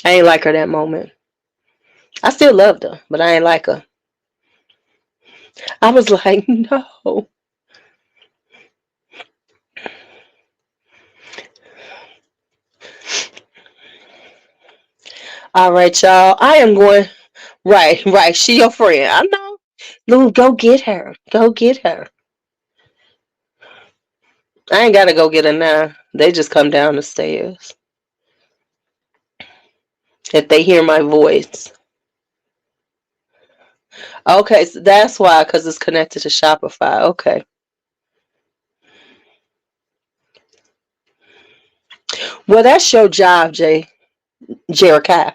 I ain't like her that moment. I still loved her, but I ain't like her. I was like, no. All right, y'all. I am going. Right, right. She your friend. I know. Lou, go get her. Go get her. I ain't gotta go get her now. They just come down the stairs if they hear my voice. Okay, so that's why, because it's connected to Shopify. Okay. Well, that's your job, Jerikai,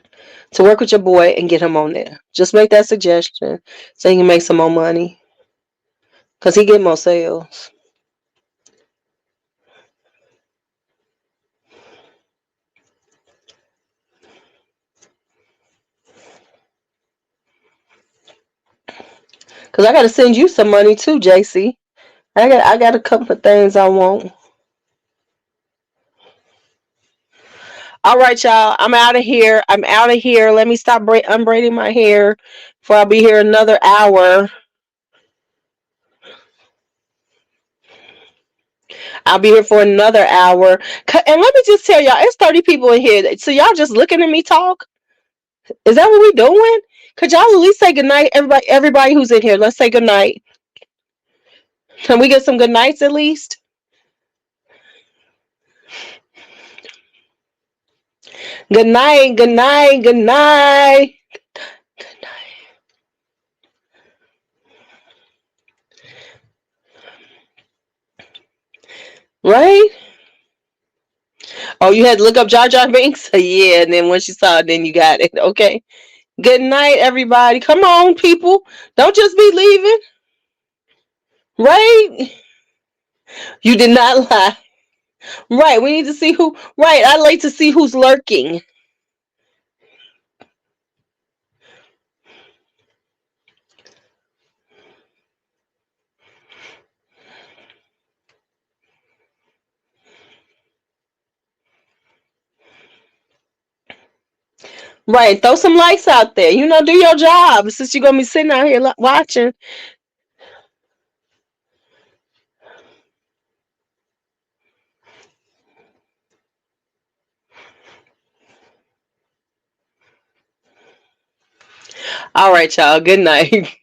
to work with your boy and get him on there. Just make that suggestion so he can make some more money, because he get more sales. Because I got to send you some money too, JC. I got a couple of things I want. All right, y'all. I'm out of here. I'm out of here. Let me stop unbraiding my hair before I'll be here another hour. I'll be here for another hour. And let me just tell y'all, it's 30 people in here. So y'all just looking at me talk? Is that what we doing? Could y'all at least say goodnight, everybody who's in here? Let's say goodnight. Can we get some good nights at least? Good night, good night, good night. Good night. Right? Oh, you had to look up Jar Jar Binks? Yeah, and then once you saw it, then you got it. Okay. Good night, everybody. Come on, people. Don't just be leaving. Right? You did not lie. Right. We need to see who. Right. I like to see who's lurking. Right. Throw some likes out there. Do your job since you're going to be sitting out here watching. All right, y'all. Good night.